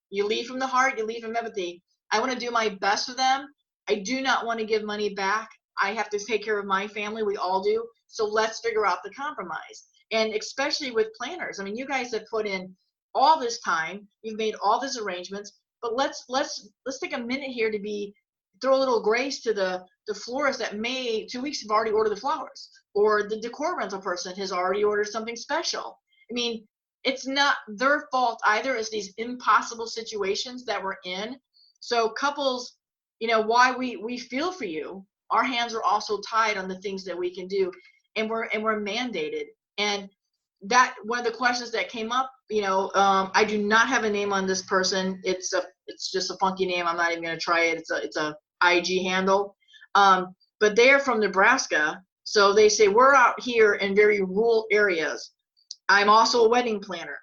You lead from the heart, you lead from empathy. I want to do my best for them. I do not want to give money back. I have to take care of my family. We all do. So let's figure out the compromise. And especially with planners. I mean, you guys have put in all this time. You've made all these arrangements. But let's take a minute here to throw a little grace to the florist that may 2 weeks have already ordered the flowers, or the decor rental person has already ordered something special. I mean, it's not their fault either. It's these impossible situations that we're in. So couples, why we feel for you. Our hands are also tied on the things that we can do, and we're mandated. And that one of the questions that came up, I do not have a name on this person. It's just a funky name. I'm not even going to try it. It's a IG handle. But they're from Nebraska. So they say, we're out here in very rural areas. I'm also a wedding planner.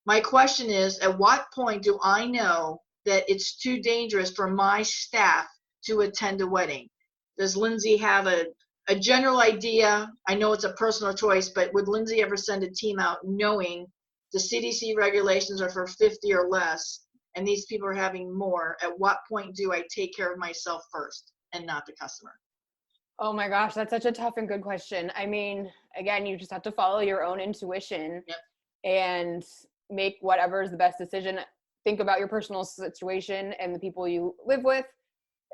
My question is, at what point do I know that it's too dangerous for my staff to attend a wedding? Does Lindsey have a general idea? I know it's a personal choice, but would Lindsey ever send a team out knowing the CDC regulations are for 50 or less, and these people are having more? At what point do I take care of myself first and not the customer? Oh my gosh, that's such a tough and good question. I mean, again, you just have to follow your own intuition. Yep. And make whatever is the best decision. Think about your personal situation and the people you live with.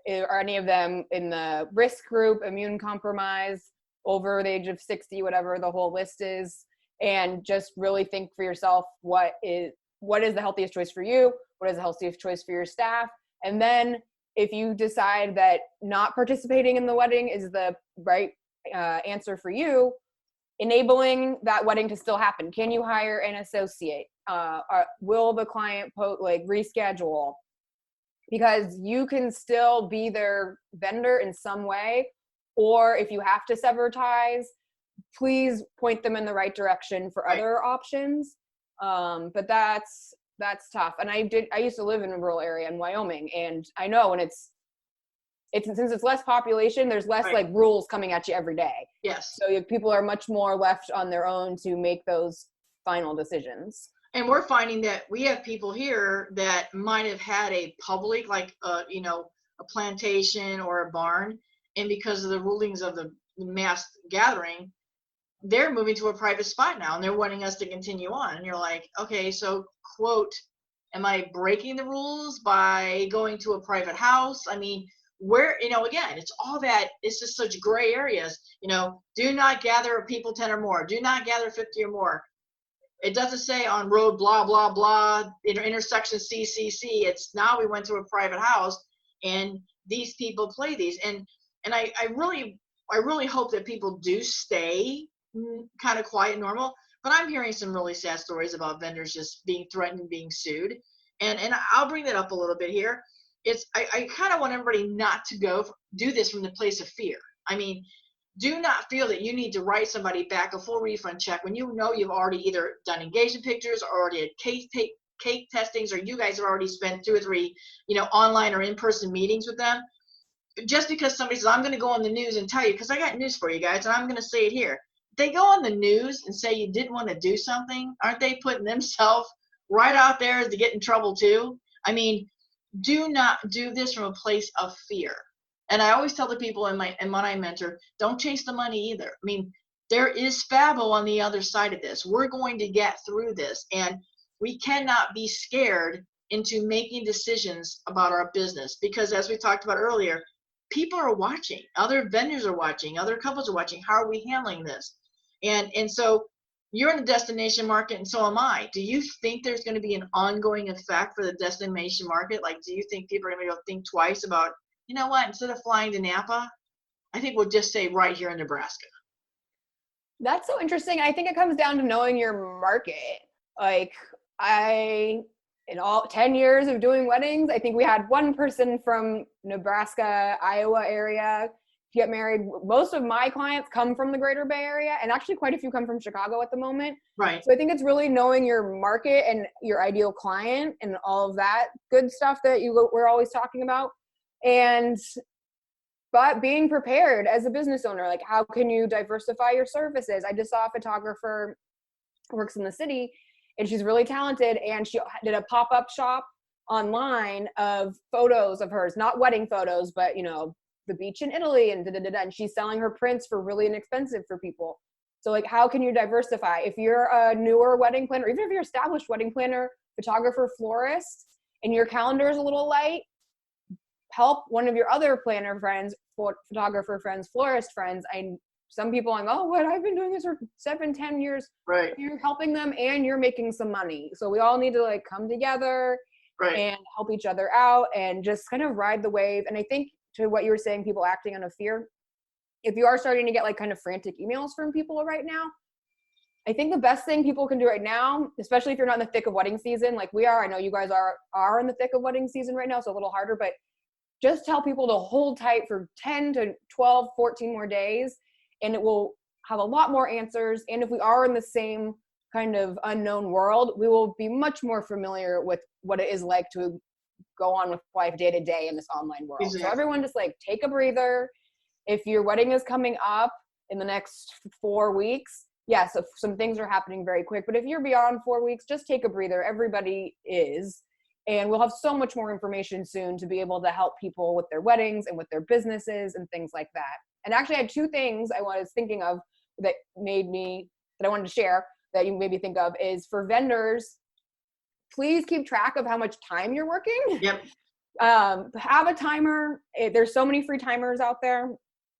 Are any of them in the risk group, immune compromise, over the age of 60, whatever the whole list is? And just really think for yourself, what is the healthiest choice for you? What is the healthiest choice for your staff? And then if you decide that not participating in the wedding is the right answer for you, enabling that wedding to still happen. Can you hire an associate? Will the client reschedule? Because you can still be their vendor in some way, or if you have to sever ties, please point them in the right direction for other options. But that's tough. And I used to live in a rural area in Wyoming, and I know when it's since it's less population, there's less rules coming at you every day. Yes. So people are much more left on their own to make those final decisions. And we're finding that we have people here that might have had a public, a plantation or a barn, and because of the rulings of the mass gathering, they're moving to a private spot now, and they're wanting us to continue on. And you're like, okay, so quote, am I breaking the rules by going to a private house? I mean, where, again, it's all that, it's just such gray areas. Do not gather people 10 or more. Do not gather 50 or more. It doesn't say on road, blah, blah, blah, intersection CCC. It's now we went to a private house, and these people play these. And I really hope that people do stay kind of quiet and normal. But I'm hearing some really sad stories about vendors just being threatened and being sued. And I'll bring that up a little bit here. I kind of want everybody not to do this from the place of fear. I mean, do not feel that you need to write somebody back a full refund check when you know you've already either done engagement pictures, or already had cake testings, or you guys have already spent 2 or 3, online or in-person meetings with them. Just because somebody says, I'm going to go on the news and tell you, because I got news for you guys, and I'm going to say it here. If they go on the news and say you didn't want to do something, aren't they putting themselves right out there to get in trouble too? I mean, do not do this from a place of fear. And I always tell the people in when I mentor, don't chase the money either. I mean, there is Fabbo on the other side of this. We're going to get through this, and we cannot be scared into making decisions about our business, because as we talked about earlier, people are watching, other vendors are watching, other couples are watching. How are we handling this? And so you're in the destination market, and so am I. Do you think there's going to be an ongoing effect for the destination market? Do you think people are going to go think twice about, you know what, instead of flying to Napa, I think we'll just say right here in Nebraska? That's so interesting. I think it comes down to knowing your market. In all 10 years of doing weddings, I think we had one person from Nebraska, Iowa area get married. Most of my clients come from the greater Bay Area, and actually quite a few come from Chicago at the moment. Right. So I think it's really knowing your market and your ideal client and all of that good stuff that we're always talking about. And but being prepared as a business owner, like how can you diversify your services? I just saw a photographer who works in the city, and she's really talented, and she did a pop-up shop online of photos of hers, not wedding photos, but the beach in Italy and and she's selling her prints for really inexpensive for people. So like, how can you diversify? If you're a newer wedding planner, even if you're established wedding planner, photographer, florist, and your calendar is a little light, help one of your other planner friends, photographer friends, florist friends. Some people I'm, I've been doing this for 7-10 years. Right. You're helping them and you're making some money. So we all need to like come together and help each other out and just kind of ride the wave. And I think to what you were saying, people acting out of fear, if you are starting to get like kind of frantic emails from people right now, I think the best thing people can do right now, especially if you're not in the thick of wedding season, like we are, I know you guys are in the thick of wedding season right now, so a little harder, but just tell people to hold tight for 10 to 12, 14 more days, and it will have a lot more answers. And if we are in the same kind of unknown world, we will be much more familiar with what it is like to go on with life day to day in this online world. Exactly. So everyone just like take a breather. If your wedding is coming up in the next 4 weeks, yes, some things are happening very quick, but if you're beyond 4 weeks, just take a breather. Everybody is. And we'll have so much more information soon to be able to help people with their weddings and with their businesses and things like that. And actually I had 2 things I was thinking of that I wanted to share that you made me think of is for vendors, please keep track of how much time you're working. Yep. Have a timer. There's so many free timers out there.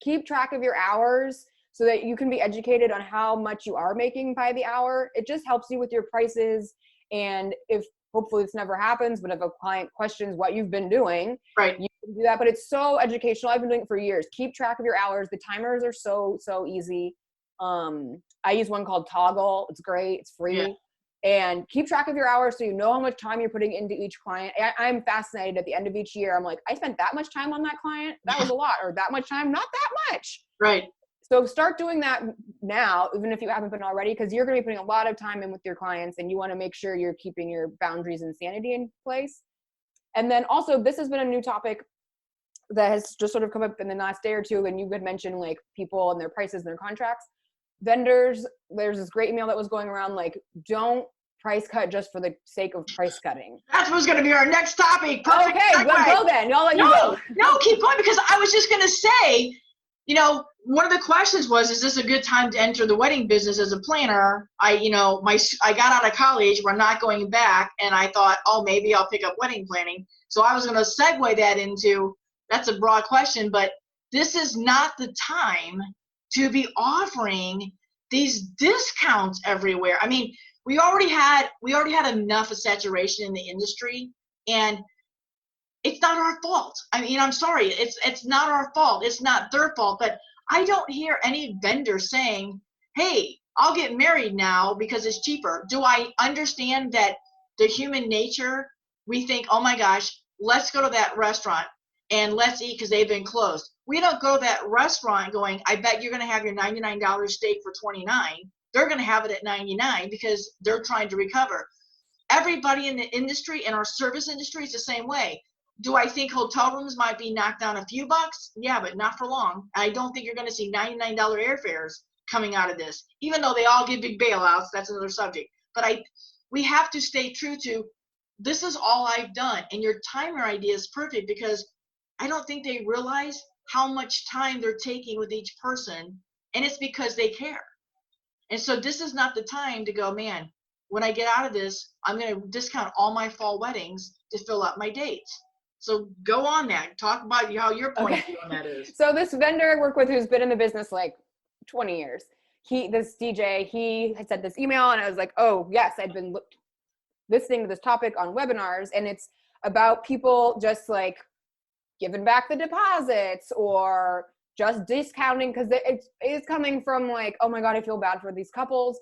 Keep track of your hours so that you can be educated on how much you are making by the hour. It just helps you with your prices. And if hopefully this never happens, but if a client questions what you've been doing, you can do that. But it's so educational. I've been doing it for years. Keep track of your hours. The timers are so easy. I use one called Toggle. It's great. It's free. Yeah. And keep track of your hours so you know how much time you're putting into each client. I'm fascinated at the end of each year. I'm like, I spent that much time on that client. That was a lot. Or that much time, not that much. Right. So start doing that now, even if you haven't been already, because you're going to be putting a lot of time in with your clients and you want to make sure you're keeping your boundaries and sanity in place. And then also, this has been a new topic that has just sort of come up in the last day or two. And you had mentioned like people and their prices and their contracts. Vendors, there's this great email that was going around like, don't price cut just for the sake of price cutting. That was going to be our next topic. Perfect. Okay, well, go then. I'll let you go. No, keep going, because I was just going to say, one of the questions was, is this a good time to enter the wedding business as a planner? I got out of college, we're not going back, and I thought, maybe I'll pick up wedding planning. So I was going to segue that into, that's a broad question, but this is not the time to be offering these discounts everywhere. I mean, we already had enough of saturation in the industry, and it's not our fault. I mean, I'm sorry, it's not our fault. It's not their fault. But I don't hear any vendor saying, hey, I'll get married now because it's cheaper. Do I understand that the human nature, we think, oh my gosh, let's go to that restaurant and let's eat because they've been closed. We don't go to that restaurant going, I bet you're going to have your $99 steak for $29. They're going to have it at $99 because they're trying to recover. Everybody in the industry, in our service industry, is the same way. Do I think hotel rooms might be knocked down a few bucks? Yeah, but not for long. I don't think you're going to see $99 airfares coming out of this, even though they all give big bailouts. That's another subject. But we have to stay true to, this is all I've done. And your timer idea is perfect, because I don't think they realize how much time they're taking with each person, and it's because they care. And so this is not the time to go, man, when I get out of this, I'm going to discount all my fall weddings to fill up my dates. So go on that. Talk about how your point of view on that is. So this vendor I work with who's been in the business like 20 years, this DJ, he had sent this email, and I was like, oh yes, I'd been listening to this topic on webinars, and it's about people just like giving back the deposits or just discounting, because it's coming from like, oh my God, I feel bad for these couples.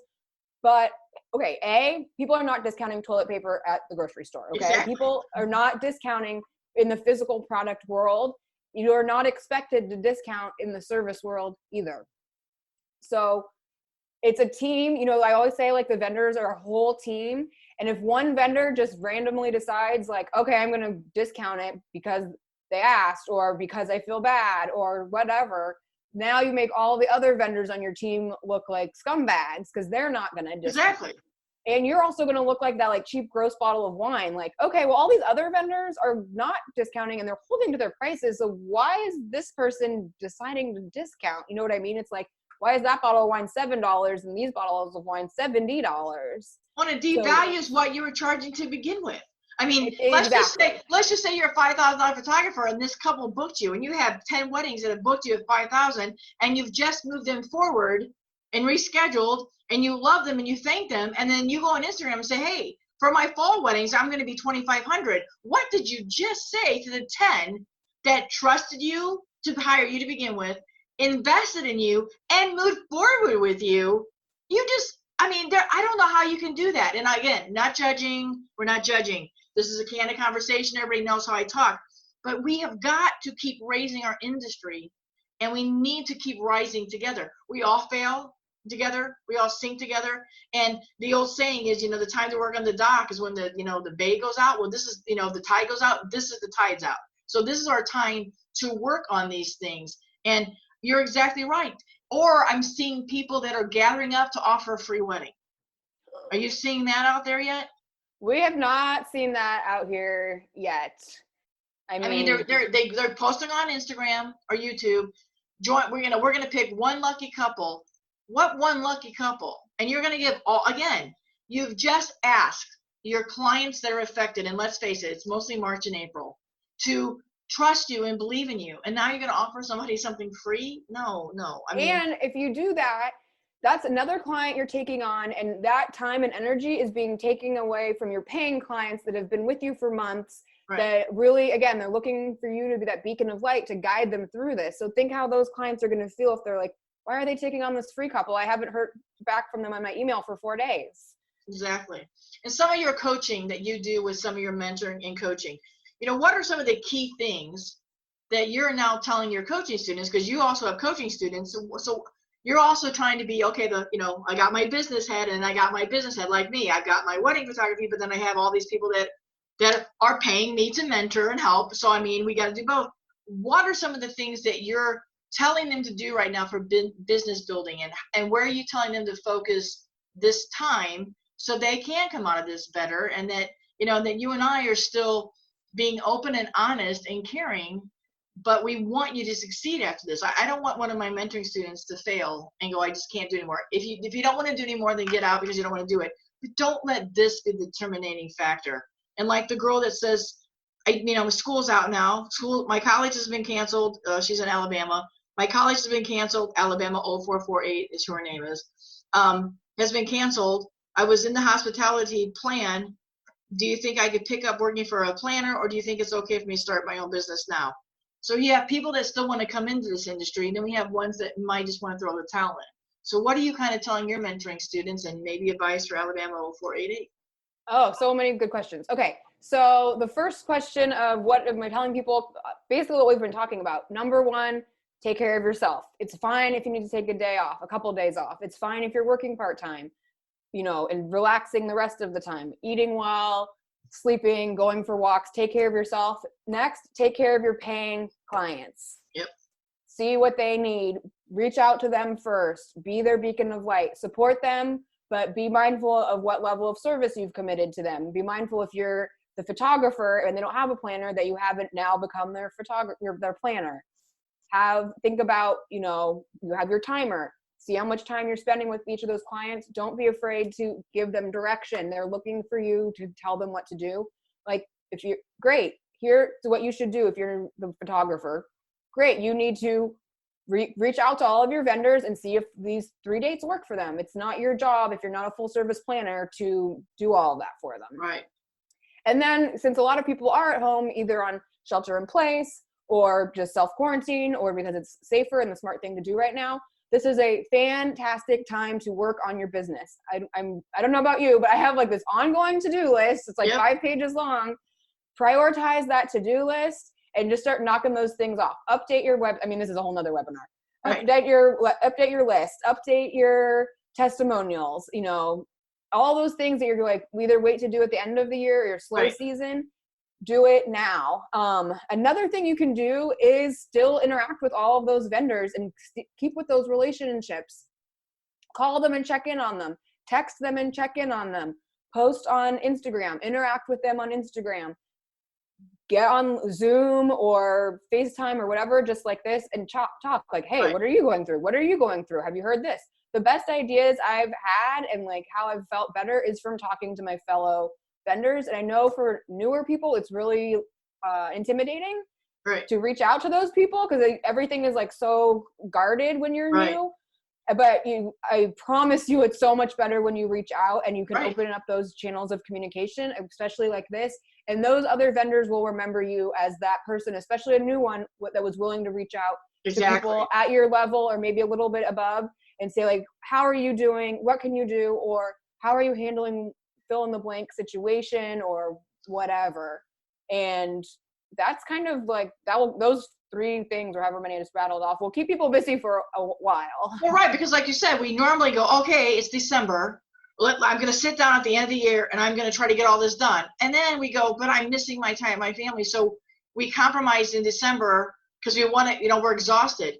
But okay, people are not discounting toilet paper at the grocery store. Okay, exactly. People are not discounting in the physical product world. You are not expected to discount in the service world either. So it's a team. I always say like the vendors are a whole team. And if one vendor just randomly decides like, okay, I'm going to discount it because they asked, or because I feel bad, or whatever. Now you make all the other vendors on your team look like scumbags because they're not going to discount. Exactly. And you're also going to look like that like cheap gross bottle of wine. Like, okay, well, all these other vendors are not discounting and they're holding to their prices. So why is this person deciding to discount? You know what I mean? It's like, why is that bottle of wine $7 and these bottles of wine $70? Well, it devalues what you were charging to begin with. I mean, Exactly. let's just say you're a $5,000 photographer and this couple booked you and you have 10 weddings that have booked you at $5,000 and you've just moved them forward and rescheduled and you love them and you thank them. And then you go on Instagram and say, hey, for my fall weddings, I'm going to be $2,500. What did you just say to the 10 that trusted you to hire you to begin with, invested in you, and moved forward with you? I don't know how you can do that. And again, not judging. We're not judging. This is a candid conversation. Everybody knows how I talk. But we have got to keep raising our industry, and we need to keep rising together. We all fail together. We all sink together. And the old saying is, the time to work on the dock is when the bay goes out. Well, this is, the tide goes out. This is the tide's out. So this is our time to work on these things. And you're exactly right. Or I'm seeing people that are gathering up to offer a free wedding. Are you seeing that out there yet? We have not seen that out here yet. I mean they're posting on Instagram or YouTube. We're gonna pick one lucky couple. What one lucky couple? And you're gonna give you've just asked your clients that are affected, and let's face it, it's mostly March and April, to trust you and believe in you. And now you're gonna offer somebody something free? No. And if you do that, that's another client you're taking on, and that time and energy is being taken away from your paying clients that have been with you for months. Right. That really, again, they're looking for you to be that beacon of light to guide them through this. So think how those clients are going to feel if they're like, why are they taking on this free couple? I haven't heard back from them on my email for 4 days. Exactly. And some of your coaching that you do with some of your mentoring and coaching, what are some of the key things that you're now telling your coaching students? Because you also have coaching students. So you're also trying to be, I got my business head and I got my business head like me. I've got my wedding photography, but then I have all these people that are paying me to mentor and help. So, we got to do both. What are some of the things that you're telling them to do right now for business building, and where are you telling them to focus this time so they can come out of this better, and that, that you and I are still being open and honest and caring, but we want you to succeed after this. I don't want one of my mentoring students to fail and go, I just can't do anymore. If you don't want to do anymore, then get out because you don't want to do it. But don't let this be the terminating factor. And like the girl that says, school's out now. My college has been canceled. She's in Alabama. My college has been canceled. Alabama 0448 is who her name is. Has been canceled. I was in the hospitality plan. Do you think I could pick up working for a planner, or do you think it's okay for me to start my own business now? So you have people that still want to come into this industry, and then we have ones that might just want to throw the towel in. So what are you kind of telling your mentoring students, and maybe advice for Alabama 0488? Oh, so many good questions. Okay, so the first question of what am I telling people, basically what we've been talking about. Number one, take care of yourself. It's fine if you need to take a day off, a couple of days off. It's fine if you're working part-time, and relaxing the rest of the time, eating well, sleeping, going for walks. Take care of yourself. Next, take care of your paying clients. Yep. See what they need. Reach out to them first. Be their beacon of light. Support them, but be mindful of what level of service you've committed to them. Be mindful if you're the photographer and they don't have a planner, that you haven't now become their planner. Think about, you have your timer. See how much time you're spending with each of those clients. Don't be afraid to give them direction. They're looking for you to tell them what to do. Like, great, here's what you should do if you're the photographer. Great, you need to reach out to all of your vendors and see if these 3 dates work for them. It's not your job, if you're not a full service planner, to do all of that for them. Right. And then, since a lot of people are at home, either on shelter in place or just self-quarantine, or because it's safer and the smart thing to do right now, this is a fantastic time to work on your business. I don't know about you, but I have like this ongoing to-do list. It's like 5 pages long. Prioritize that to-do list and just start knocking those things off. Update your this is a whole nother webinar. Right. Update your list, update your testimonials, all those things that you're like, either wait to do at the end of the year or your slow season. do it now. Another thing you can do is still interact with all of those vendors and keep with those relationships. Call them and check in on them. Text them and check in on them. Post on Instagram. Interact with them on Instagram. Get on Zoom or FaceTime or whatever, just like this, and talk like, hey, what are you going through? What are you going through? Have you heard this? The best ideas I've had and like how I've felt better is from talking to my fellow vendors. And I know for newer people, it's really intimidating to reach out to those people because everything is like so guarded when you're new. But I promise you it's so much better when you reach out and you can open up those channels of communication, especially like this. And those other vendors will remember you as that person, especially a new one that was willing to reach out to people at your level or maybe a little bit above and say like, how are you doing? What can you do? Or how are you handling fill in the blank situation or whatever? And that's kind of like those 3 things or however many I just rattled off will keep people busy for a while. Well, right, because like you said, we normally go, okay, it's December. I'm going to sit down at the end of the year and I'm going to try to get all this done. And then we go, but I'm missing my time, my family. So we compromise in December because we want to, we're exhausted.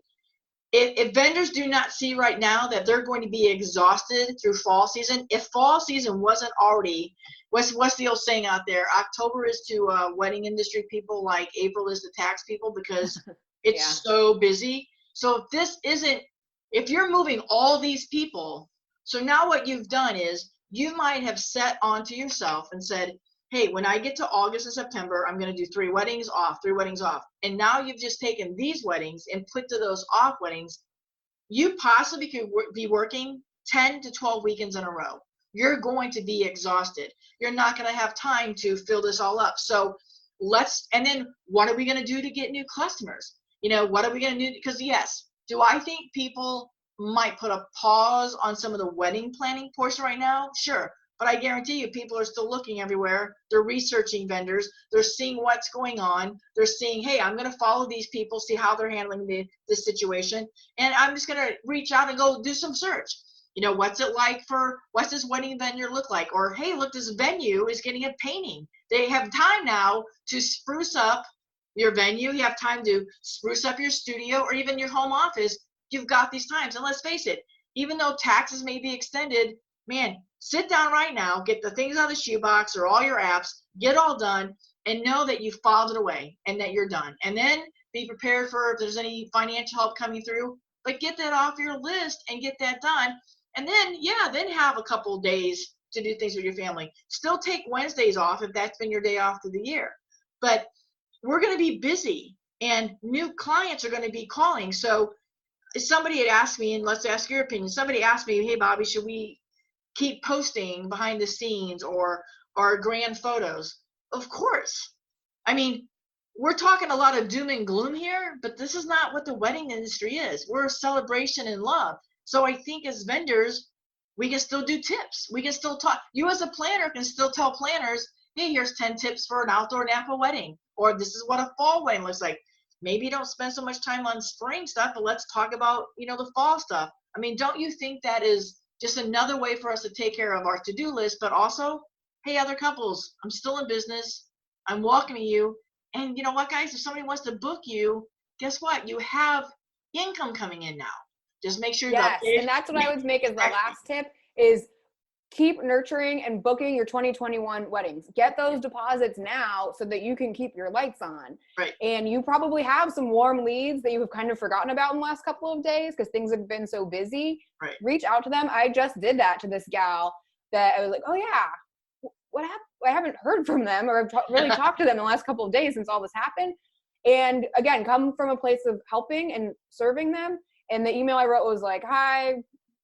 If vendors do not see right now that they're going to be exhausted through fall season, if fall season wasn't already, what's the old saying out there? October is to wedding industry people like April is to tax people because it's so busy. So if you're moving all these people, so now what you've done is you might have set onto yourself and said, hey, when I get to August and September, I'm going to do 3 weddings off. And now you've just taken these weddings and put to those off weddings. You possibly could be working 10 to 12 weekends in a row. You're going to be exhausted. You're not going to have time to fill this all up. So and then what are we going to do to get new customers? What are we going to do? Because yes, do I think people might put a pause on some of the wedding planning portion right now? Sure. But I guarantee you people are still looking everywhere. They're researching vendors. They're seeing what's going on. They're seeing, hey, I'm going to follow these people, see how they're handling this situation. And I'm just going to reach out and go do some search. What's it like what's this wedding venue look like? Or, hey, look, this venue is getting a painting. They have time now to spruce up your venue. You have time to spruce up your studio or even your home office. You've got these times. And let's face it, even though taxes may be extended, man, sit down right now, get the things out of the shoebox or all your apps, get all done, and know that you've filed it away and that you're done. And then be prepared for if there's any financial help coming through, but get that off your list and get that done. And then, then have a couple of days to do things with your family. Still take Wednesdays off if that's been your day off of the year. But we're going to be busy and new clients are going to be calling. So somebody had asked me, and let's ask your opinion, somebody asked me, hey, Bobbi, should we keep posting behind the scenes or our grand photos? Of course. I mean, we're talking a lot of doom and gloom here, but this is not what the wedding industry is. We're a celebration and love. So I think as vendors, we can still do tips. We can still talk. You as a planner can still tell planners, hey, here's 10 tips for an outdoor Napa wedding, or this is what a fall wedding looks like. Maybe don't spend so much time on spring stuff, but let's talk about, the fall stuff. I mean, don't you think that is just another way for us to take care of our to-do list, but also, hey, other couples, I'm still in business. I'm welcoming you. And you know what, guys, if somebody wants to book you, guess what? You have income coming in now. Just make sure and that's what I would make as the last tip is keep nurturing and booking your 2021 weddings. Get those deposits now so that you can keep your lights on. Right. And you probably have some warm leads that you have kind of forgotten about in the last couple of days because things have been so busy. Right. Reach out to them. I just did that to this gal that I was like, oh yeah, what happened? I haven't heard from them or really talked to them in the last couple of days since all this happened. And again, come from a place of helping and serving them. And the email I wrote was like, hi,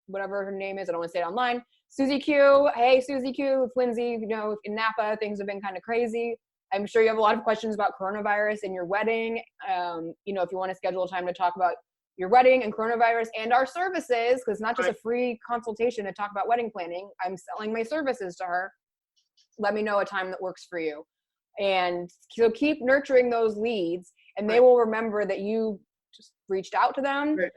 whatever her name is, I don't want to say it online. Susie Q. Hey, Susie Q. It's Lindsey. In Napa, things have been kind of crazy. I'm sure you have a lot of questions about coronavirus and your wedding. If you want to schedule a time to talk about your wedding and coronavirus and our services, because it's not just a free consultation to talk about wedding planning. I'm selling my services to her. Let me know a time that works for you. And so keep nurturing those leads, and they will remember that you just reached out to them. Right.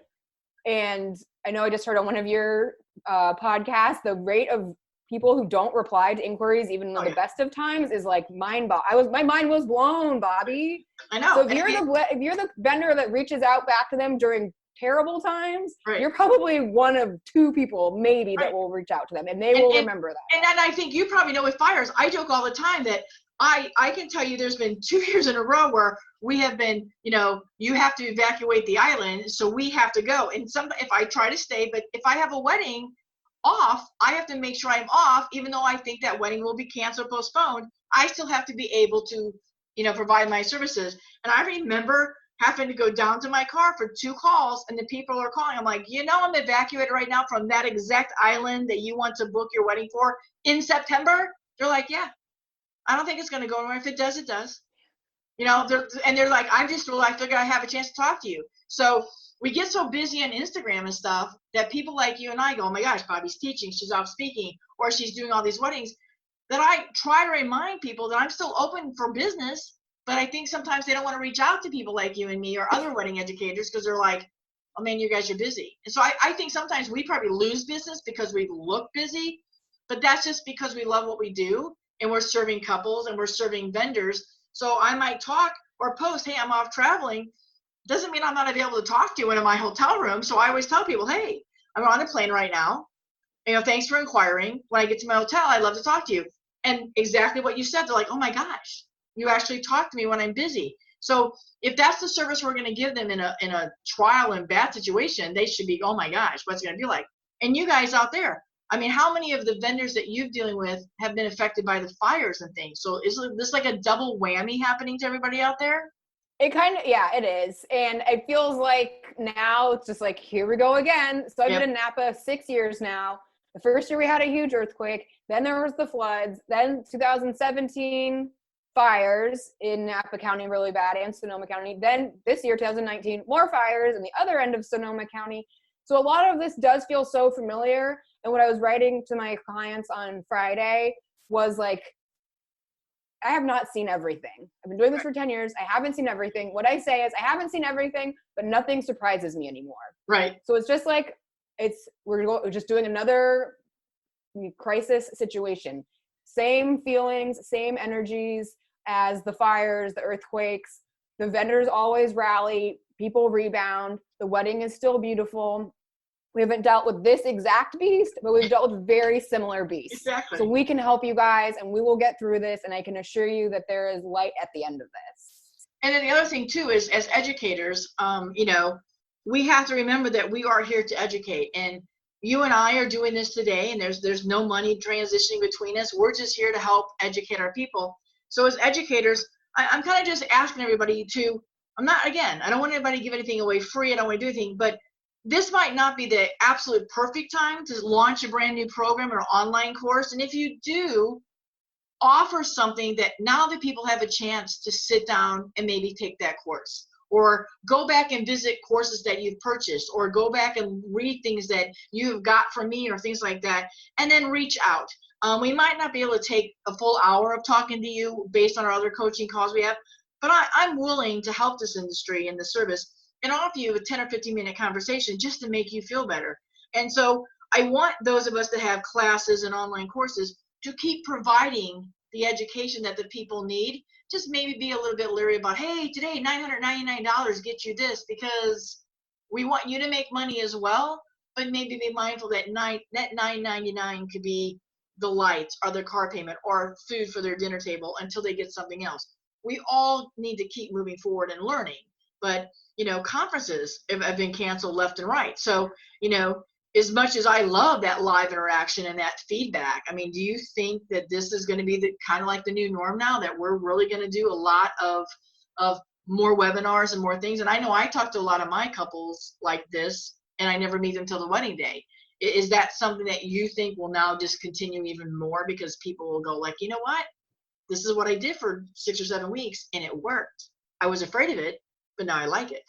And I know I just heard on one of your podcasts, the rate of people who don't reply to inquiries even in the best of times is like my mind was blown, Bobbi. I know. So if you're the vendor that reaches out back to them during terrible times, you're probably one of two people maybe that will reach out to them, and they will remember that. And I think you probably know with fires, I joke all the time that I can tell you there's been 2 years in a row where we have been, you have to evacuate the island, so we have to go. And if I try to stay, but if I have a wedding off, I have to make sure I'm off, even though I think that wedding will be canceled, postponed. I still have to be able to, provide my services. And I remember having to go down to my car for 2 calls, and the people are calling. I'm like, I'm evacuated right now from that exact island that you want to book your wedding for in September. They're like, yeah, I don't think it's going to go anywhere. If it does, it does. They're like, I figured I have a chance to talk to you. So we get so busy on Instagram and stuff that people like you and I go, oh my gosh, Bobbi's teaching, she's off speaking, or she's doing all these weddings, that I try to remind people that I'm still open for business. But I think sometimes they don't want to reach out to people like you and me or other wedding educators because they're like, oh man, you guys are busy. And so I think sometimes we probably lose business because we look busy, but that's just because we love what we do and we're serving couples and we're serving vendors. So I might talk or post, hey, I'm off traveling. Doesn't mean I'm not available to talk to you in my hotel room. So I always tell people, hey, I'm on a plane right now. Thanks for inquiring. When I get to my hotel, I'd love to talk to you. And exactly what you said, they're like, oh my gosh, you actually talk to me when I'm busy. So if that's the service we're going to give them in a trial and bad situation, they should be, oh my gosh, what's it going to be like? And you guys out there, I mean, how many of the vendors that you're dealing with have been affected by the fires and things? So is this like a double whammy happening to everybody out there? It kind of, yeah, it is. And it feels like now it's just like, here we go again. So I've been in Napa 6 years now. The first year we had a huge earthquake. Then there was the floods. Then 2017 fires in Napa County, really bad, and Sonoma County. Then this year, 2019, more fires in the other end of Sonoma County. So a lot of this does feel so familiar. And what I was writing to my clients on Friday was like, I have not seen everything. I've been doing this for 10 years. I haven't seen everything. What I say is I haven't seen everything, but nothing surprises me anymore. Right. So it's just like, we're just doing another crisis situation. Same feelings, same energies as the fires, the earthquakes. The vendors always rally, people rebound. The wedding is still beautiful. We haven't dealt with this exact beast, but we've dealt with very similar beasts. Exactly. So we can help you guys, and we will get through this, and I can assure you that there is light at the end of this. And then the other thing, too, is as educators, we have to remember that we are here to educate. And you and I are doing this today, and there's no money transitioning between us. We're just here to help educate our people. So as educators, I'm kind of just asking everybody I don't want anybody to give anything away free. I don't want to do anything, but this might not be the absolute perfect time to launch a brand new program or online course. And if you do, offer something that now that people have a chance to sit down and maybe take that course, or go back and visit courses that you've purchased, or go back and read things that you've got from me or things like that, and then reach out. We might not be able to take a full hour of talking to you based on our other coaching calls we have, but I'm willing to help this industry and the service and offer you a 10 or 15-minute conversation just to make you feel better. And so I want those of us that have classes and online courses to keep providing the education that the people need. Just maybe be a little bit leery about, hey, today $999 gets you this, because we want you to make money as well, but maybe be mindful that $999 could be the lights or their car payment or food for their dinner table until they get something else. We all need to keep moving forward and learning. But conferences have been canceled left and right. So, as much as I love that live interaction and that feedback, I mean, do you think that this is going to be the kind of like the new norm now, that we're really going to do a lot of more webinars and more things? And I know I talk to a lot of my couples like this, and I never meet them till the wedding day. Is that something that you think will now just continue even more because people will go like, you know what? This is what I did for 6 or 7 weeks and it worked. I was afraid of it, but now I like it.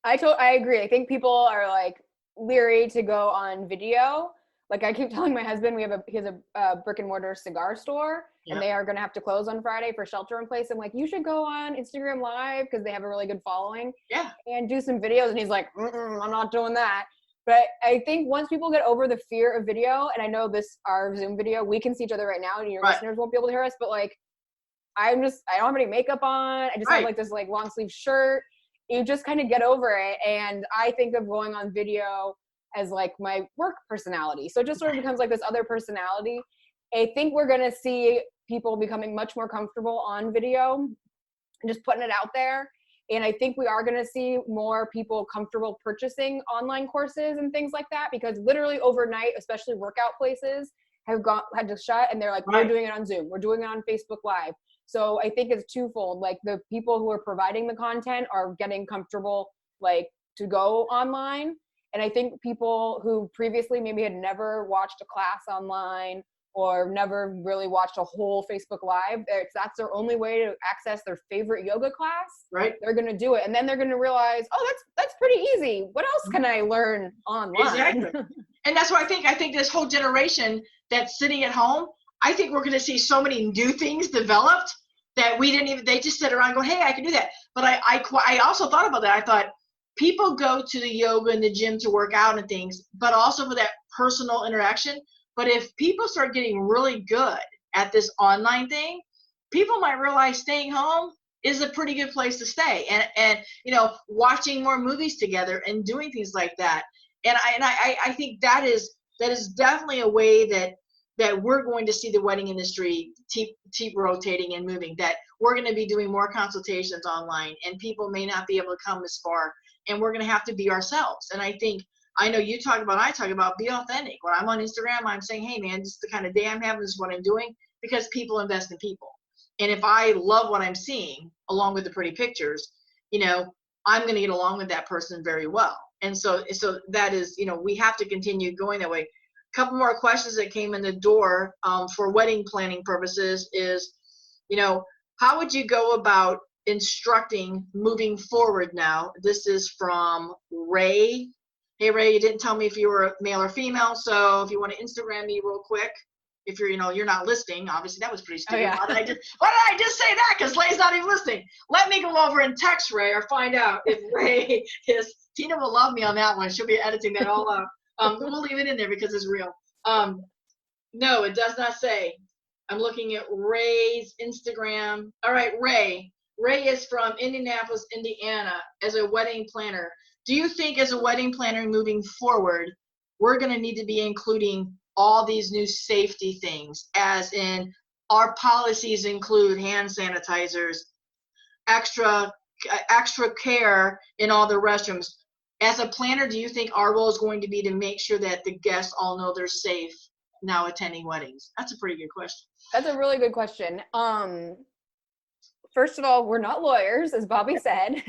I agree. I think people are like leery to go on video. Like I keep telling my husband, he has a brick and mortar cigar store, and they are going to have to close on Friday for shelter in place. I'm like, you should go on Instagram Live because they have a really good following. Yeah. And do some videos. And he's like, I'm not doing that. But I think once people get over the fear of video, and I know our Zoom video, we can see each other right now and your listeners won't be able to hear us, but like, I don't have any makeup on. I just have like this like long sleeve shirt. You just kind of get over it. And I think of going on video as like my work personality. So it just sort of becomes like this other personality. I think we're going to see people becoming much more comfortable on video and just putting it out there. And I think we are going to see more people comfortable purchasing online courses and things like that, because literally overnight, especially workout places had to shut, and they're like, we're doing it on Zoom. We're doing it on Facebook Live. So I think it's twofold. Like the people who are providing the content are getting comfortable, like to go online. And I think people who previously maybe had never watched a class online or never really watched a whole Facebook Live, that's their only way to access their favorite yoga class. Right. They're going to do it. And then they're going to realize, oh, that's pretty easy. What else can I learn online? Exactly. And that's why I think this whole generation that's sitting at home, I think we're going to see so many new things developed that they just sit around going, hey, I can do that. But I also thought about that. I thought people go to the yoga and the gym to work out and things, but also for that personal interaction. But if people start getting really good at this online thing, people might realize staying home is a pretty good place to stay, and watching more movies together and doing things like that. And I think that is definitely a way that we're going to see the wedding industry keep rotating and moving, that we're going to be doing more consultations online, and people may not be able to come as far, and we're going to have to be ourselves. And I know I talk about be authentic. When I'm on Instagram, I'm saying, hey man, this is the kind of day I'm having, this is what I'm doing, because people invest in people. And if I love what I'm seeing along with the pretty pictures, I'm going to get along with that person very well. And so that is, we have to continue going that way. A couple more questions that came in the door for wedding planning purposes is, how would you go about instructing moving forward now? This is from Ray. Hey, Ray, you didn't tell me if you were male or female, so if you want to Instagram me real quick, if you're, you're not listening, obviously that was pretty stupid. Oh, yeah. Why did I just say that? Because Lay's not even listening. Let me go over and text Ray or find out if Ray is. Tina will love me on that one. She'll be editing that all out. We'll leave it in there because it's real. No, it does not say. I'm looking at Ray's Instagram. All right, Ray. Ray is from Indianapolis, Indiana, as a wedding planner. Do you think as a wedding planner moving forward, we're going to need to be including all these new safety things, as in our policies include hand sanitizers, extra care in all the restrooms? As a planner, do you think our role is going to be to make sure that the guests all know they're safe now attending weddings? That's a pretty good question. That's a really good question. First of all, we're not lawyers, as Bobbi said.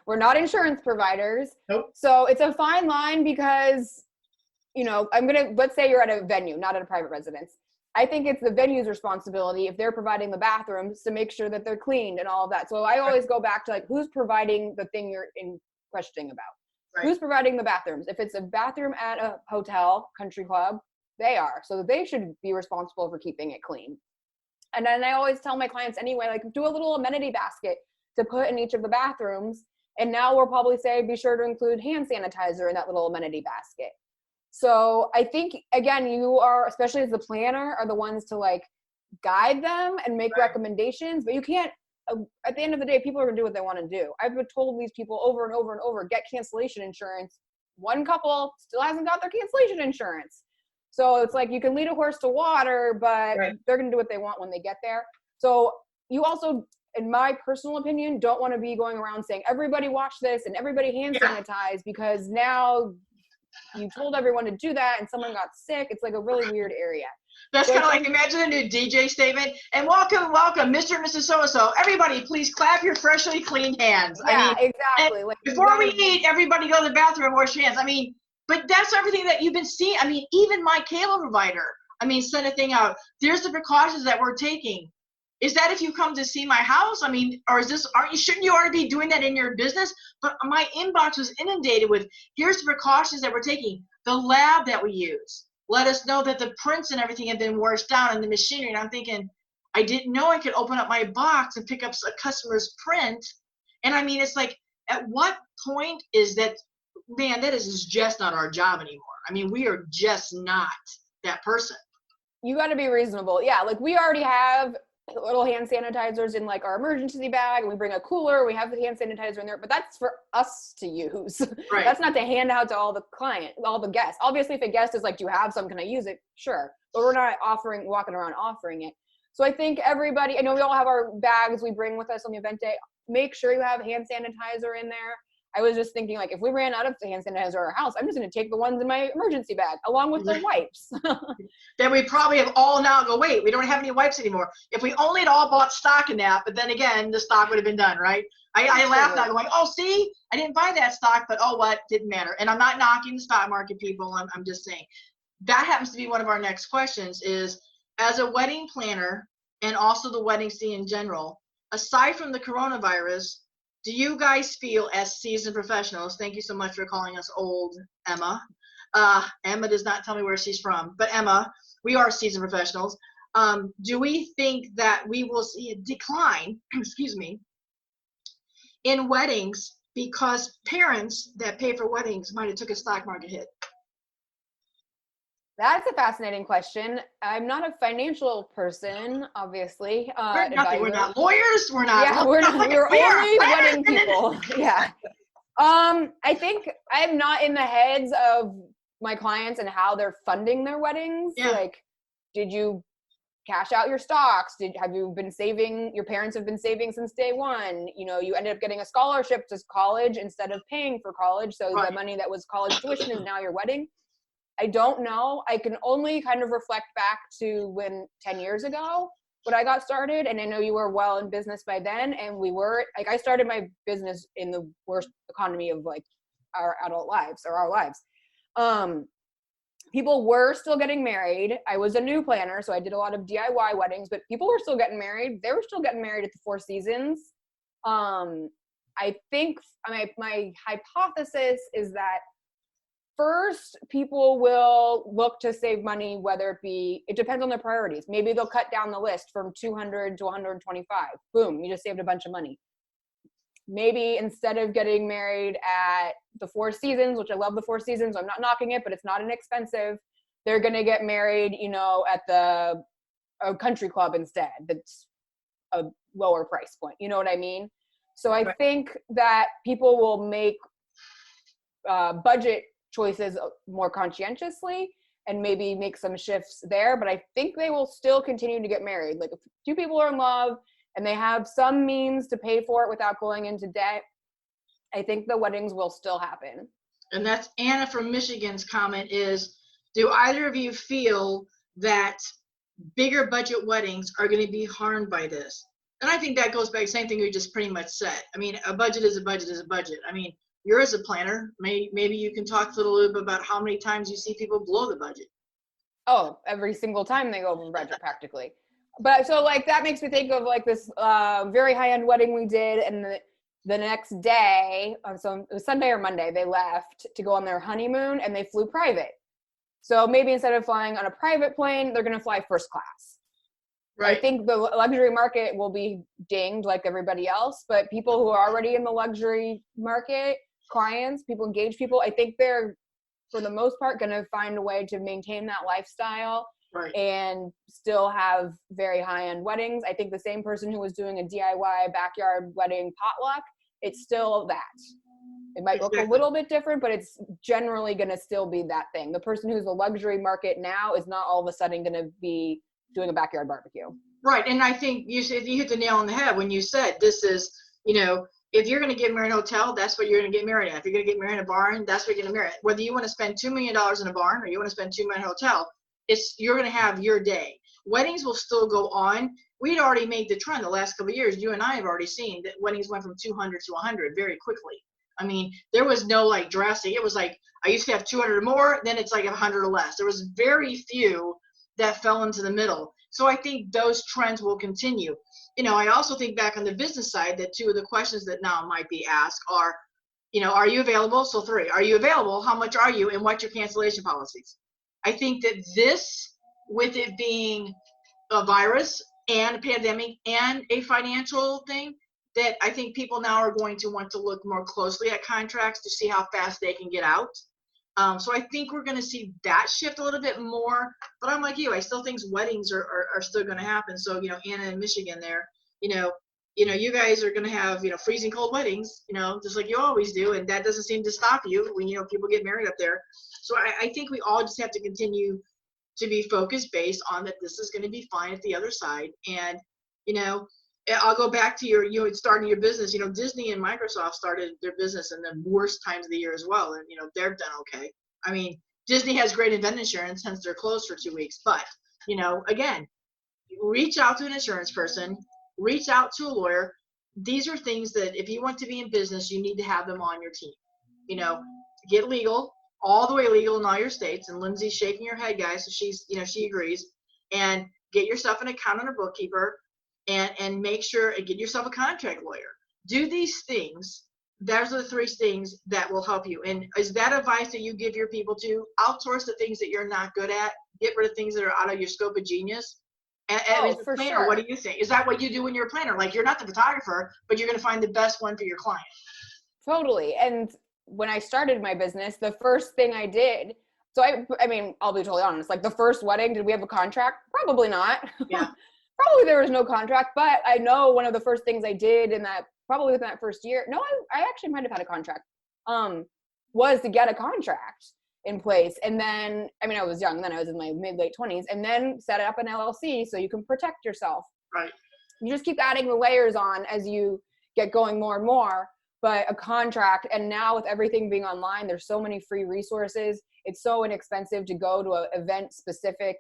We're not insurance providers. Nope. So it's a fine line because, let's say you're at a venue, not at a private residence. I think it's the venue's responsibility, if they're providing the bathrooms, to make sure that they're cleaned and all of that. So I always go back to who's providing the thing you're in questioning about. Right. Who's providing the bathrooms? If it's a bathroom at a hotel, country club, they are. So they should be responsible for keeping it clean. And then I always tell my clients anyway, do a little amenity basket to put in each of the bathrooms. And now we'll probably say, be sure to include hand sanitizer in that little amenity basket. So I think, again, you are, especially as the planner, are the ones to guide them and make recommendations, but you can't, at the end of the day, people are gonna do what they want to do. I've been told these people over and over and over, get cancellation insurance. One couple still hasn't got their cancellation insurance. So it's you can lead a horse to water, but they're going to do what they want when they get there. So you also, in my personal opinion, don't want to be going around saying, everybody watch this and everybody hand sanitize, because now you told everyone to do that and someone got sick. It's a really weird area. That's kind of imagine a new DJ statement. And welcome, Mr. and Mrs. So-and-so. Everybody, please clap your freshly cleaned hands. Yeah, exactly. Before we eat, everybody go to the bathroom and wash your hands. But that's everything that you've been seeing. Even my cable provider, sent a thing out. There's the precautions that we're taking. Is that if you come to see my house? Or is this, shouldn't you already be doing that in your business? But my inbox was inundated with, here's the precautions that we're taking. The lab that we use. Let us know that the prints and everything have been washed down and the machinery. And I'm thinking, I didn't know I could open up my box and pick up a customer's print. And it's at what point is that man, that is just not our job anymore. I mean, we are just not that person. You got to be reasonable. Yeah, like we already have little hand sanitizers in like our emergency bag, and we bring a cooler, we have the hand sanitizer in there, but that's for us to use. Right. That's not to hand out to all the guests. Obviously, if a guest is like, do you have some, can I use it? Sure. But we're not walking around offering it. So I think everybody, I know we all have our bags we bring with us on the event day. Make sure you have hand sanitizer in there. I was just thinking, like, if we ran out of the hand sanitizer at our house, I'm just going to take the ones in my emergency bag along with the wipes. Then we probably have all now go, wait, we don't have any wipes anymore. If we only had all bought stock in that, but then again, the stock would have been done, right? I laughed now going, oh, see, I didn't buy that stock, but oh, what? Didn't matter. And I'm not knocking the stock market people. I'm just saying. That happens to be one of our next questions is, as a wedding planner and also the wedding scene in general, aside from the coronavirus, do you guys feel as seasoned professionals, thank you so much for calling us old, Emma. Emma does not tell me where she's from, but Emma, we are seasoned professionals. Do we think that we will see a decline, in weddings because parents that pay for weddings might have took a stock market hit? That's a fascinating question. I'm not a financial person, obviously. We're not lawyers. We're not. Yeah, we're only wedding people. Yeah. I think I'm not in the heads of my clients and how they're funding their weddings. Yeah. Like, did you cash out your stocks? Have you been saving? Your parents have been saving since day one. You know, you ended up getting a scholarship to college instead of paying for college. So the money that was college tuition is now your wedding. I don't know. I can only kind of reflect back to when 10 years ago when I got started. And I know you were well in business by then. And we were, like, I started my business in the worst economy of like our adult lives or our lives. People were still getting married. I was a new planner, so I did a lot of DIY weddings, but people were still getting married. They were still getting married at the Four Seasons. I think my hypothesis is that first, people will look to save money, whether it depends on their priorities. Maybe they'll cut down the list from 200 to 125. Boom, you just saved a bunch of money. Maybe instead of getting married at the Four Seasons, which I love the Four Seasons, so I'm not knocking it, but it's not inexpensive. They're going to get married, at a country club instead. That's a lower price point. You know what I mean? So I think that people will make budget choices more conscientiously and maybe make some shifts there, but I think they will still continue to get married. Like, if two people are in love and they have some means to pay for it without going into debt, I think the weddings will still happen. And that's Anna from Michigan's comment is, do either of you feel that bigger budget weddings are going to be harmed by this? And I think that goes back to the same thing we just pretty much said. I mean, a budget is a budget is a budget. I mean, you're as a planner, maybe you can talk a little bit about how many times you see people blow the budget. Oh, every single time they go over budget practically. But so like that makes me think of like this very high-end wedding we did, and the next day, so it was Sunday or Monday, they left to go on their honeymoon and they flew private. So maybe instead of flying on a private plane, they're going to fly first class. Right. I think the luxury market will be dinged like everybody else, but people who are already in the luxury market, clients, people, engaged people, I think they're, for the most part, going to find a way to maintain that lifestyle. Right. And still have very high-end weddings. I think the same person who was doing a DIY backyard wedding potluck, it's still that. It might look a little bit different, but it's generally going to still be that thing. The person who's the luxury market now is not all of a sudden going to be doing a backyard barbecue. Right. And I think you hit the nail on the head when you said this is, if you're going to get married in a hotel, that's what you're going to get married at. If you're going to get married in a barn, that's what you're going to marry at. Whether you want to spend $2 million in a barn or you want to spend $2 million in a hotel, you're going to have your day. Weddings will still go on. We'd already made the trend the last couple of years. You and I have already seen that weddings went from 200 to 100 very quickly. I mean, there was no like drastic. It was like I used to have 200 or more, then it's like 100 or less. There was very few that fell into the middle. So I think those trends will continue. I also think back on the business side that two of the questions that now might be asked are, are you available? So 3, are you available? How much are you? And what's your cancellation policies? I think that this, with it being a virus and a pandemic and a financial thing, that I think people now are going to want to look more closely at contracts to see how fast they can get out. So I think we're going to see that shift a little bit more. But I'm like you, I still think weddings are still going to happen. So, Anna in Michigan there, you guys are going to have, freezing cold weddings, just like you always do. And that doesn't seem to stop you when, people get married up there. So I think we all just have to continue to be focused based on that this is going to be fine at the other side. And, I'll go back to you starting your business. Disney and Microsoft started their business in the worst times of the year as well. And, they've done okay. I mean, Disney has great event insurance, hence they're closed for 2 weeks. But, again, reach out to an insurance person, reach out to a lawyer. These are things that if you want to be in business, you need to have them on your team. Get legal, all the way legal in all your states. And Lindsay's shaking her head, guys. So she agrees. And get yourself an accountant or bookkeeper. And make sure and get yourself a contract lawyer. Do these things. Those are the 3 things that will help you. And is that advice that you give your people to? Outsource the things that you're not good at. Get rid of things that are out of your scope of genius. And as a planner, sure. What do you think? Is that what you do when you're a planner? Like, you're not the photographer, but you're going to find the best one for your client. Totally. And when I started my business, the first thing I did, so I mean, I'll be totally honest, like the first wedding, did we have a contract? Probably not. Yeah. Probably there was no contract, but I know one of the first things I did probably within that first year, no, I actually might have had a contract, was to get a contract in place. And then, I mean, I was young then, I was in my mid-late 20s, and then set up an LLC so you can protect yourself. Right. You just keep adding the layers on as you get going more and more, but a contract, and now with everything being online, there's so many free resources. It's so inexpensive to go to an event-specific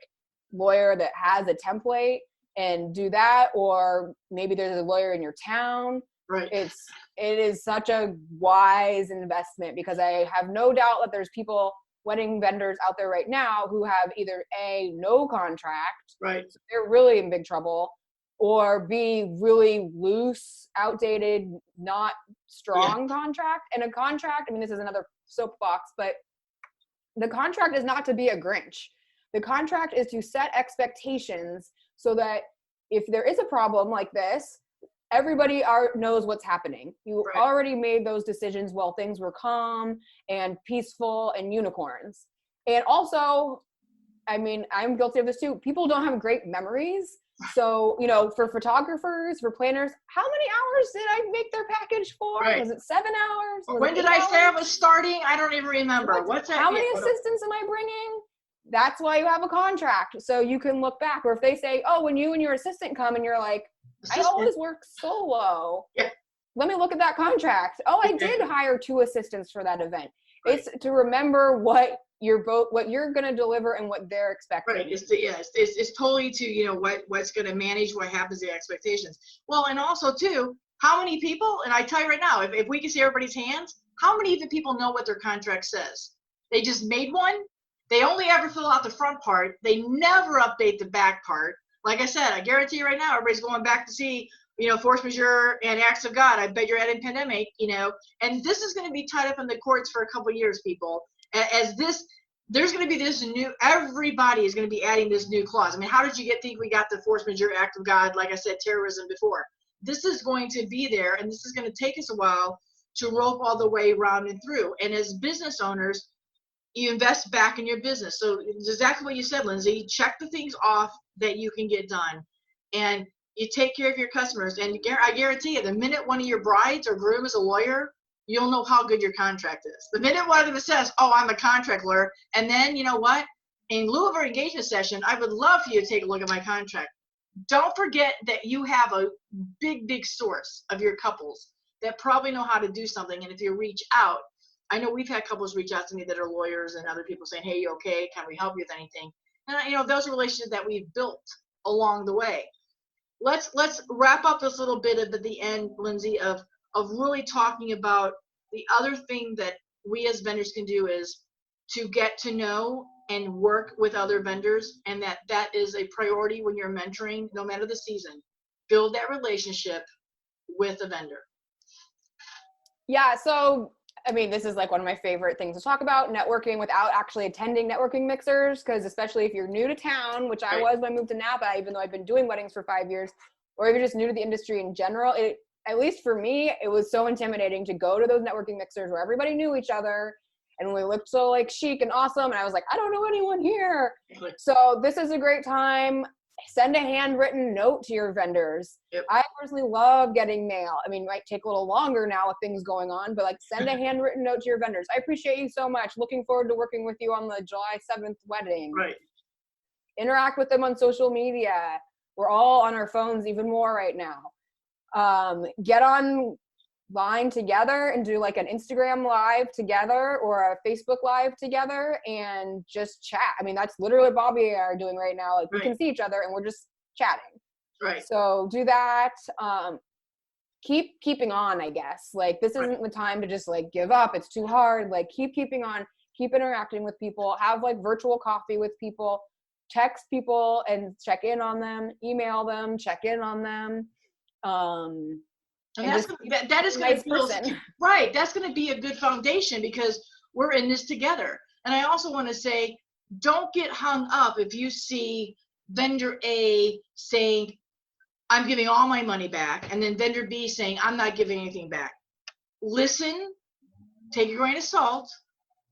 lawyer that has a template and do that, or maybe there's a lawyer in your town. Right. It is such a wise investment, because I have no doubt that there's wedding vendors out there right now who have either A, no contract, right, so they're really in big trouble, or B, really loose, outdated, not strong contract. And a contract, I mean, this is another soapbox, but the contract is not to be a Grinch. The contract is to set expectations so that if there is a problem like this, everybody knows what's happening. You already made those decisions while things were calm and peaceful and unicorns. And also, I mean, I'm guilty of this too. People don't have great memories. So, for photographers, for planners, how many hours did I make their package for? Right. Was it 7 hours? When did I say I was starting? I don't even remember. What's that? How many assistants am I bringing? That's why you have a contract, so you can look back. Or if they say, oh, when you and your assistant come and you're like, I always work solo. Yeah. Let me look at that contract. Oh, I did hire 2 assistants for that event. Right. It's to remember what you're going to deliver and what they're expecting. Right. It's totally to, what's going to manage what happens to the expectations. Well, and also too, how many people, and I tell you right now, if we can see everybody's hands, how many of the people know what their contract says? They just made one. They only ever fill out the front part. They never update the back part. Like I said, I guarantee you right now, everybody's going back to see, force majeure and acts of God. I bet you're adding pandemic, and this is going to be tied up in the courts for a couple of years, people. There's going to be this everybody is going to be adding this new clause. I mean, how did you think we got the force majeure act of God, like I said, terrorism before? This is going to be there, and this is going to take us a while to rope all the way around and through. And as business owners, you invest back in your business. So exactly what you said, Lindsay, check the things off that you can get done, and you take care of your customers. And I guarantee you, the minute one of your brides or groom is a lawyer, you'll know how good your contract is. The minute one of them says, oh, I'm a contract lawyer, and then, you know what? In lieu of our engagement session, I would love for you to take a look at my contract. Don't forget that you have a big, big source of your couples that probably know how to do something. And if you reach out, I know we've had couples reach out to me that are lawyers and other people saying, hey, you okay? Can we help you with anything? And, those are relationships that we've built along the way. Let's wrap up this little bit at the end, Lindsay, of really talking about the other thing that we as vendors can do is to get to know and work with other vendors, and that is a priority when you're mentoring, no matter the season. Build that relationship with a vendor. Yeah, so I mean, this is like one of my favorite things to talk about, networking without actually attending networking mixers, because especially if you're new to town, which I was when I moved to Napa, even though I've been doing weddings for 5 years, or if you're just new to the industry in general, at least for me, it was so intimidating to go to those networking mixers where everybody knew each other and we looked so like chic and awesome. And I was like, I don't know anyone here. So this is a great time. Send a handwritten note to your vendors. Yep. I personally love getting mail. I mean, it might take a little longer now with things going on, but like send a handwritten note to your vendors. I appreciate you so much. Looking forward to working with you on the July 7th wedding. Right. Interact with them on social media. We're all on our phones even more right now. Get online together and do like an Instagram live together or a Facebook live together and just chat. I mean, that's literally what Bobbi and I are doing right now. Like we can see each other and we're just chatting. Right. So do that. Keeping on, I guess. Like this isn't the time to just like give up. It's too hard. Like keeping on, keep interacting with people, have like virtual coffee with people, text people and check in on them, email them, check in on them. And that's that is going to be right. That's going to be a good foundation because we're in this together. And I also want to say, don't get hung up if you see vendor A saying, I'm giving all my money back, and then vendor B saying, I'm not giving anything back. Listen, take a grain of salt,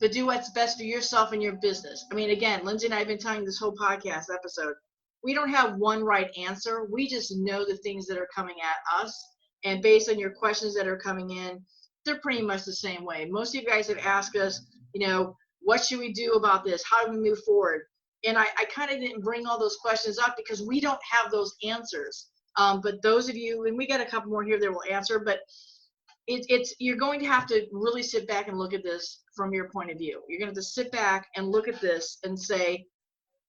but do what's best for yourself and your business. I mean, again, Lindsey and I have been telling this whole podcast episode, we don't have one right answer. We just know the things that are coming at us. And based on your questions that are coming in, they're pretty much the same way. Most of you guys have asked us, what should we do about this? How do we move forward? And I kind of didn't bring all those questions up because we don't have those answers. But those of you, and we got a couple more here that will answer, but you're going to have to really sit back and look at this from your point of view. You're going to have to sit back and look at this and say,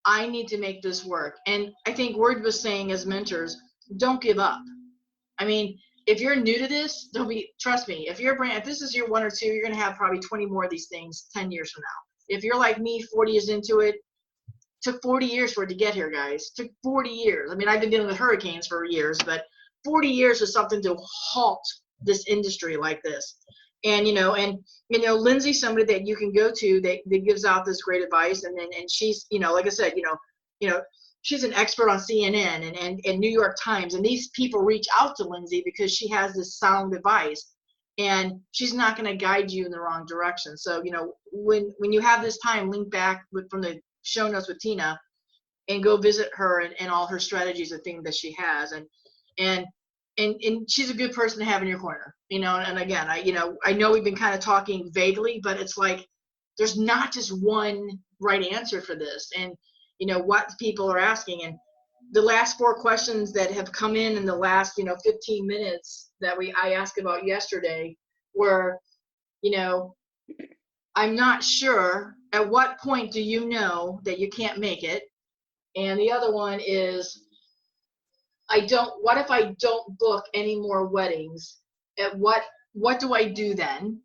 I need to make this work. And I think Word was saying as mentors, don't give up. I mean, if you're new to this, trust me, if this is your one or two, you're going to have probably 20 more of these things 10 years from now. If you're like me, 40 years into it, took 40 years for it to get here, guys. Took 40 years. I mean, I've been dealing with hurricanes for years, but 40 years is something to halt this industry like this. And, Lindsey's somebody that you can go to that gives out this great advice. And she's, like I said, she's an expert on CNN and New York Times. And these people reach out to Lindsey because she has this sound advice. And she's not going to guide you in the wrong direction. So, when you have this time, link back from the show notes with Tina and go visit her and all her strategies and things that she has. And she's a good person to have in your corner, and again, I know we've been kind of talking vaguely, but it's like, there's not just one right answer for this. And, what people are asking, and the last 4 questions that have come in the last, 15 minutes that I asked about yesterday were, I'm not sure, at what point do you know that you can't make it? And the other one is, what if I don't book any more weddings? What do I do then?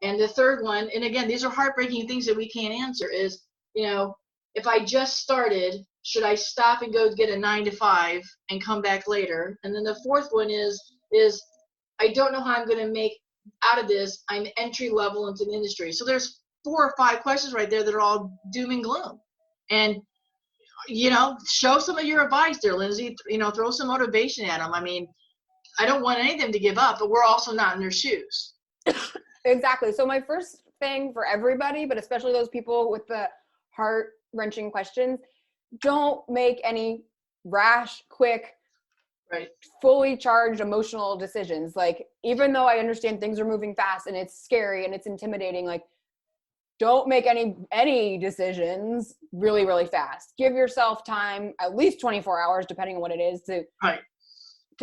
And the third one, and again, these are heartbreaking things that we can't answer, is, if I just started, should I stop and go get a 9-to-5 and come back later? And then the fourth one is I don't know how I'm going to make out of this. I'm entry level into the industry. So there's 4 or 5 questions right there that are all doom and gloom. And, show some of your advice there, Lindsey. Throw some motivation at them. I mean, I don't want any of them to give up, but we're also not in their shoes. Exactly. So my first thing for everybody, but especially those people with the heart-wrenching questions, don't make any rash, quick, fully charged emotional decisions. Like, even though I understand things are moving fast and it's scary and it's intimidating, like, don't make any decisions really, really fast. Give yourself time, at least 24 hours, depending on what it is, to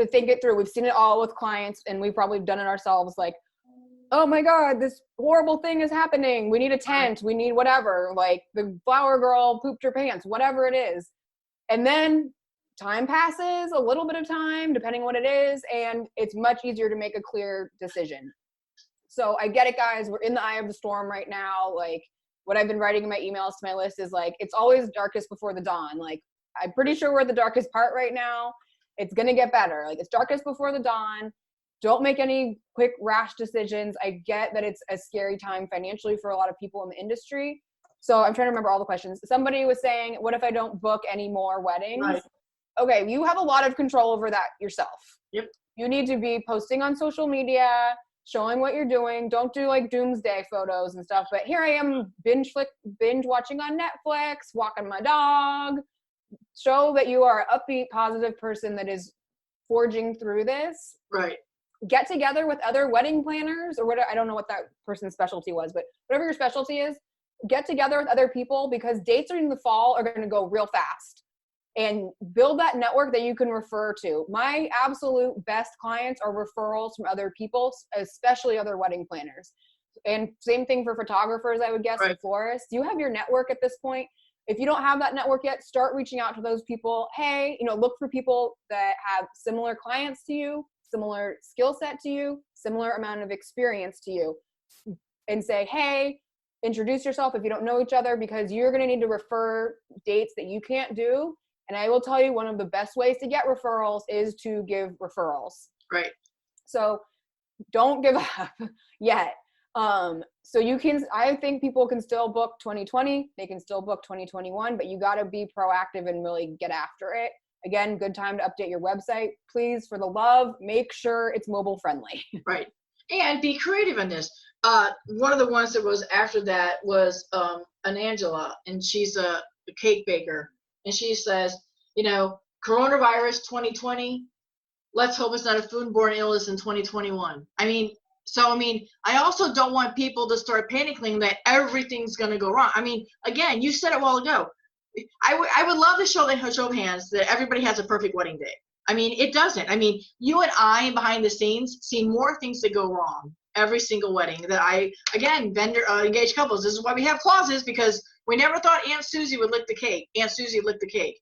think it through. We've seen it all with clients, and we've probably done it ourselves. Like, oh my God, this horrible thing is happening. We need a tent. We need whatever. Like, the flower girl pooped her pants, whatever it is. And then time passes, a little bit of time, depending on what it is, and it's much easier to make a clear decision. So I get it, guys. We're in the eye of the storm right now. Like, what I've been writing in my emails to my list is like, it's always darkest before the dawn. Like, I'm pretty sure we're at the darkest part right now. It's going to get better. Like, it's darkest before the dawn. Don't make any quick, rash decisions. I get that it's a scary time financially for a lot of people in the industry. So I'm trying to remember all the questions. Somebody was saying, what if I don't book any more weddings? Right. Okay, you have a lot of control over that yourself. Yep. You need to be posting on social media, showing what you're doing. Don't do like doomsday photos and stuff. But here I am binge watching on Netflix, walking my dog. Show that you are an upbeat, positive person that is forging through this. Right. Get together with other wedding planners or whatever. I don't know what that person's specialty was, but whatever your specialty is, get together with other people because dates in the fall are going to go real fast. And build that network that you can refer to. My absolute best clients are referrals from other people, especially other wedding planners. And same thing for photographers, I would guess, right. and florists. You have your network at this point. If you don't have that network yet, start reaching out to those people. Hey, look for people that have similar clients to you, similar skill set to you, similar amount of experience to you. And say, hey, introduce yourself if you don't know each other because you're going to need to refer dates that you can't do. And I will tell you, one of the best ways to get referrals is to give referrals. Right. So don't give up yet. So I think people can still book 2020. They can still book 2021, but you got to be proactive and really get after it. Again, good time to update your website. Please, for the love, make sure it's mobile friendly. Right. And be creative in this. One of the ones that was after that was an Angela, and she's a cake baker. And she says, coronavirus 2020, let's hope it's not a foodborne illness in 2021. I also don't want people to start panicking that everything's going to go wrong. Again, you said it a while ago. I would love to show of hands that everybody has a perfect wedding day. It doesn't. You and I behind the scenes see more things that go wrong every single wedding that engaged couples. This is why we have clauses, because we never thought Aunt Susie would lick the cake. Aunt Susie licked the cake.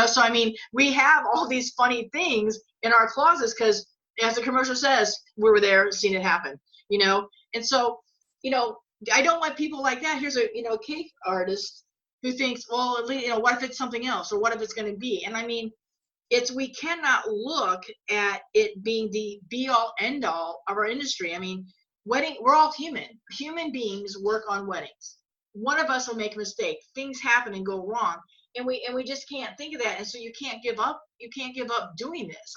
So we have all these funny things in our clauses because, as the commercial says, we were there, seen it happen. And so, I don't want people like that. Here's a cake artist who thinks, well, what if it's something else, or what if it's going to be? And we cannot look at it being the be all end all of our industry. We're all human beings work on weddings. One of us will make a mistake. Things happen and go wrong. And we just can't think of that. And so you can't give up. You can't give up doing this.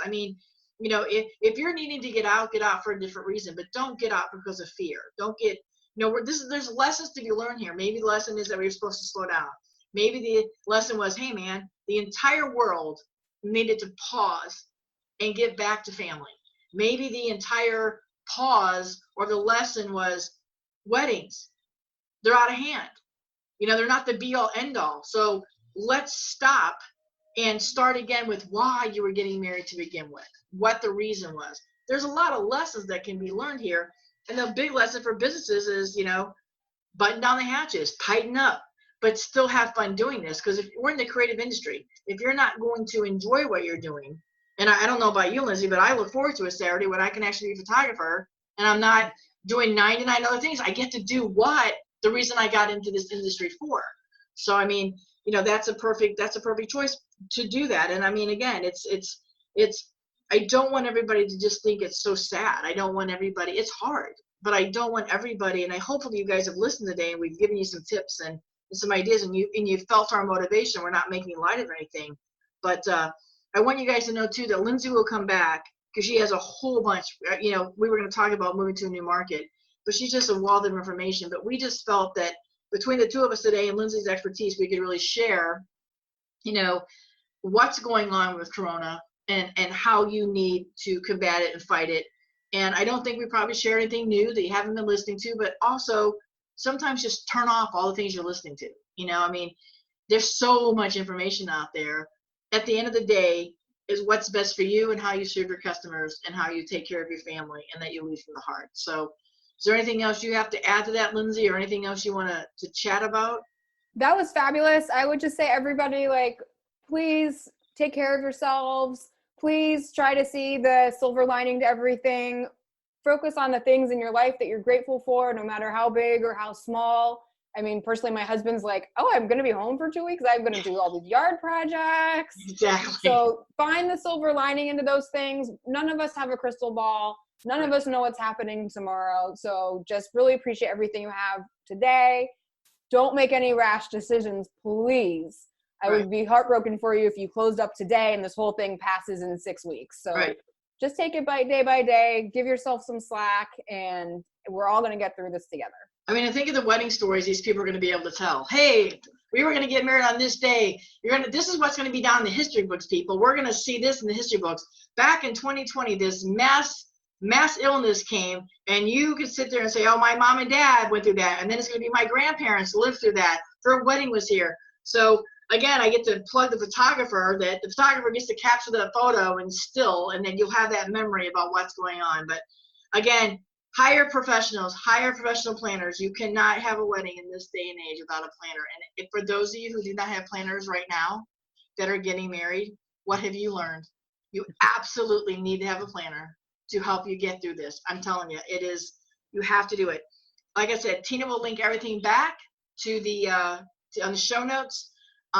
If you're needing to get out for a different reason, but don't get out because of fear. Don't get, there's lessons to be learned here. Maybe the lesson is that we're supposed to slow down. Maybe the lesson was, hey man, the entire world needed to pause and get back to family. Maybe the entire pause or the lesson was weddings. They're out of hand. They're not the be all end all. So let's stop and start again with why you were getting married to begin with, what the reason was. There's a lot of lessons that can be learned here. And the big lesson for businesses is, button down the hatches, tighten up, but still have fun doing this. Because if we're in the creative industry, if you're not going to enjoy what you're doing, and I don't know about you, Lindsay, but I look forward to a Saturday when I can actually be a photographer and I'm not doing 99 other things. I get to do what the reason I got into this industry for. So, that's a perfect choice to do that. And again, I don't want everybody to just think it's so sad. I don't want everybody, it's hard, but I don't want everybody, and hopefully you guys have listened today and we've given you some tips and some ideas and you felt our motivation. We're not making light of anything, but I want you guys to know too that Lindsay will come back because she has a whole bunch, we were going to talk about moving to a new market, but she's just a wealth of information. But we just felt that between the two of us today and Lindsay's expertise, we could really share, what's going on with Corona and how you need to combat it and fight it. And I don't think we probably share anything new that you haven't been listening to, but also sometimes just turn off all the things you're listening to. There's so much information out there. At the end of the day is what's best for you and how you serve your customers and how you take care of your family and that you lead from the heart. So is there anything else you have to add to that, Lindsay, or anything else you want to chat about? That was fabulous. I would just say everybody, please take care of yourselves. Please try to see the silver lining to everything. Focus on the things in your life that you're grateful for, no matter how big or how small. Personally, my husband's like, oh, I'm going to be home for 2 weeks. I'm going to do all these yard projects. Exactly. So find the silver lining into those things. None of us have a crystal ball. None of us know what's happening tomorrow. So just really appreciate everything you have today. Don't make any rash decisions, please. I would be heartbroken for you if you closed up today and this whole thing passes in 6 weeks. So just take it by day, give yourself some slack, and we're all going to get through this together. I mean, I think of the wedding stories these people are going to be able to tell. Hey, we were going to get married on this day. This is what's going to be down in the history books, people. We're going to see this in the history books. Back in 2020, this mass illness came, and you could sit there and say, oh, my mom and dad went through that. And then it's going to be my grandparents lived through that. Their wedding was here. So again, I get to plug the photographer, that the photographer gets to capture the photo and still, and then you'll have that memory about what's going on. But again, hire professionals, hire professional planners. You cannot have a wedding in this day and age without a planner. And for those of you who do not have planners right now that are getting married, what have you learned? You absolutely need to have a planner to help you get through this. I'm telling you, you have to do it. Like I said, Tina will link everything back to on the show notes.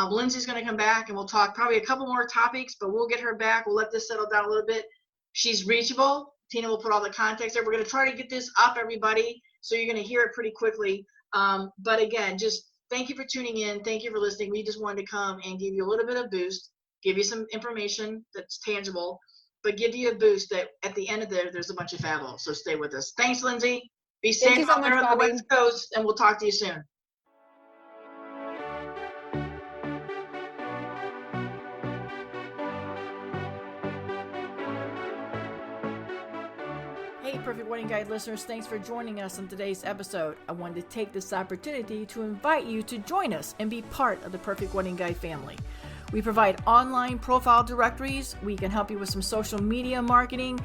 Lindsey's going to come back and we'll talk probably a couple more topics, but we'll get her back. We'll let this settle down a little bit. She's reachable. Tina will put all the context there. We're going to try to get this up, everybody, so you're going to hear it pretty quickly. But again, just thank you for tuning in. Thank you for listening. We just wanted to come and give you a little bit of boost, give you some information that's tangible, but give you a boost that at the end of there's a bunch of Fabbo. So stay with us. Thanks, Lindsey. Be safe out there on the West Coast, and we'll talk to you soon. Hey, Perfect Wedding Guide listeners, thanks for joining us on today's episode. I wanted to take this opportunity to invite you to join us and be part of the Perfect Wedding Guide family. We provide online profile directories. We can help you with some social media marketing.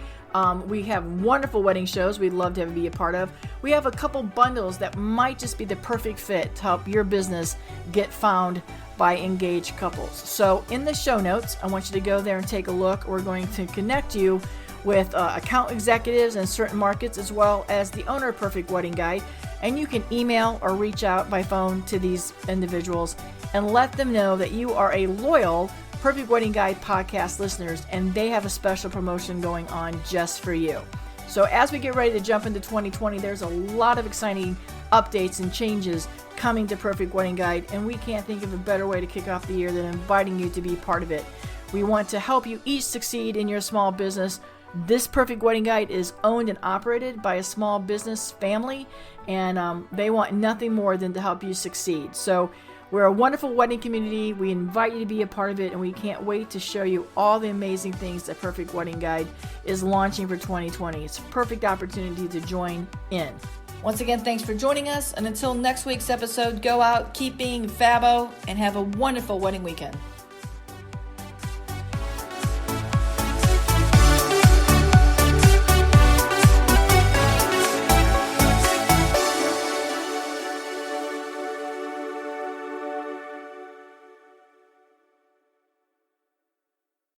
We have wonderful wedding shows we'd love to have you be a part of. We have a couple bundles that might just be the perfect fit to help your business get found by engaged couples. So in the show notes, I want you to go there and take a look. We're going to connect you with account executives in certain markets, as well as the owner of Perfect Wedding Guide. And you can email or reach out by phone to these individuals and let them know that you are a loyal Perfect Wedding Guide podcast listeners, and they have a special promotion going on just for you. So as we get ready to jump into 2020, there's a lot of exciting updates and changes coming to Perfect Wedding Guide, and we can't think of a better way to kick off the year than inviting you to be part of it. We want to help you each succeed in your small business. This Perfect Wedding Guide is owned and operated by a small business family, and they want nothing more than to help you succeed. So we're a wonderful wedding community. We invite you to be a part of it, and we can't wait to show you all the amazing things that Perfect Wedding Guide is launching for 2020. It's a perfect opportunity to join in. Once again, thanks for joining us, and until next week's episode, go out, keep being Fabbo, and have a wonderful wedding weekend.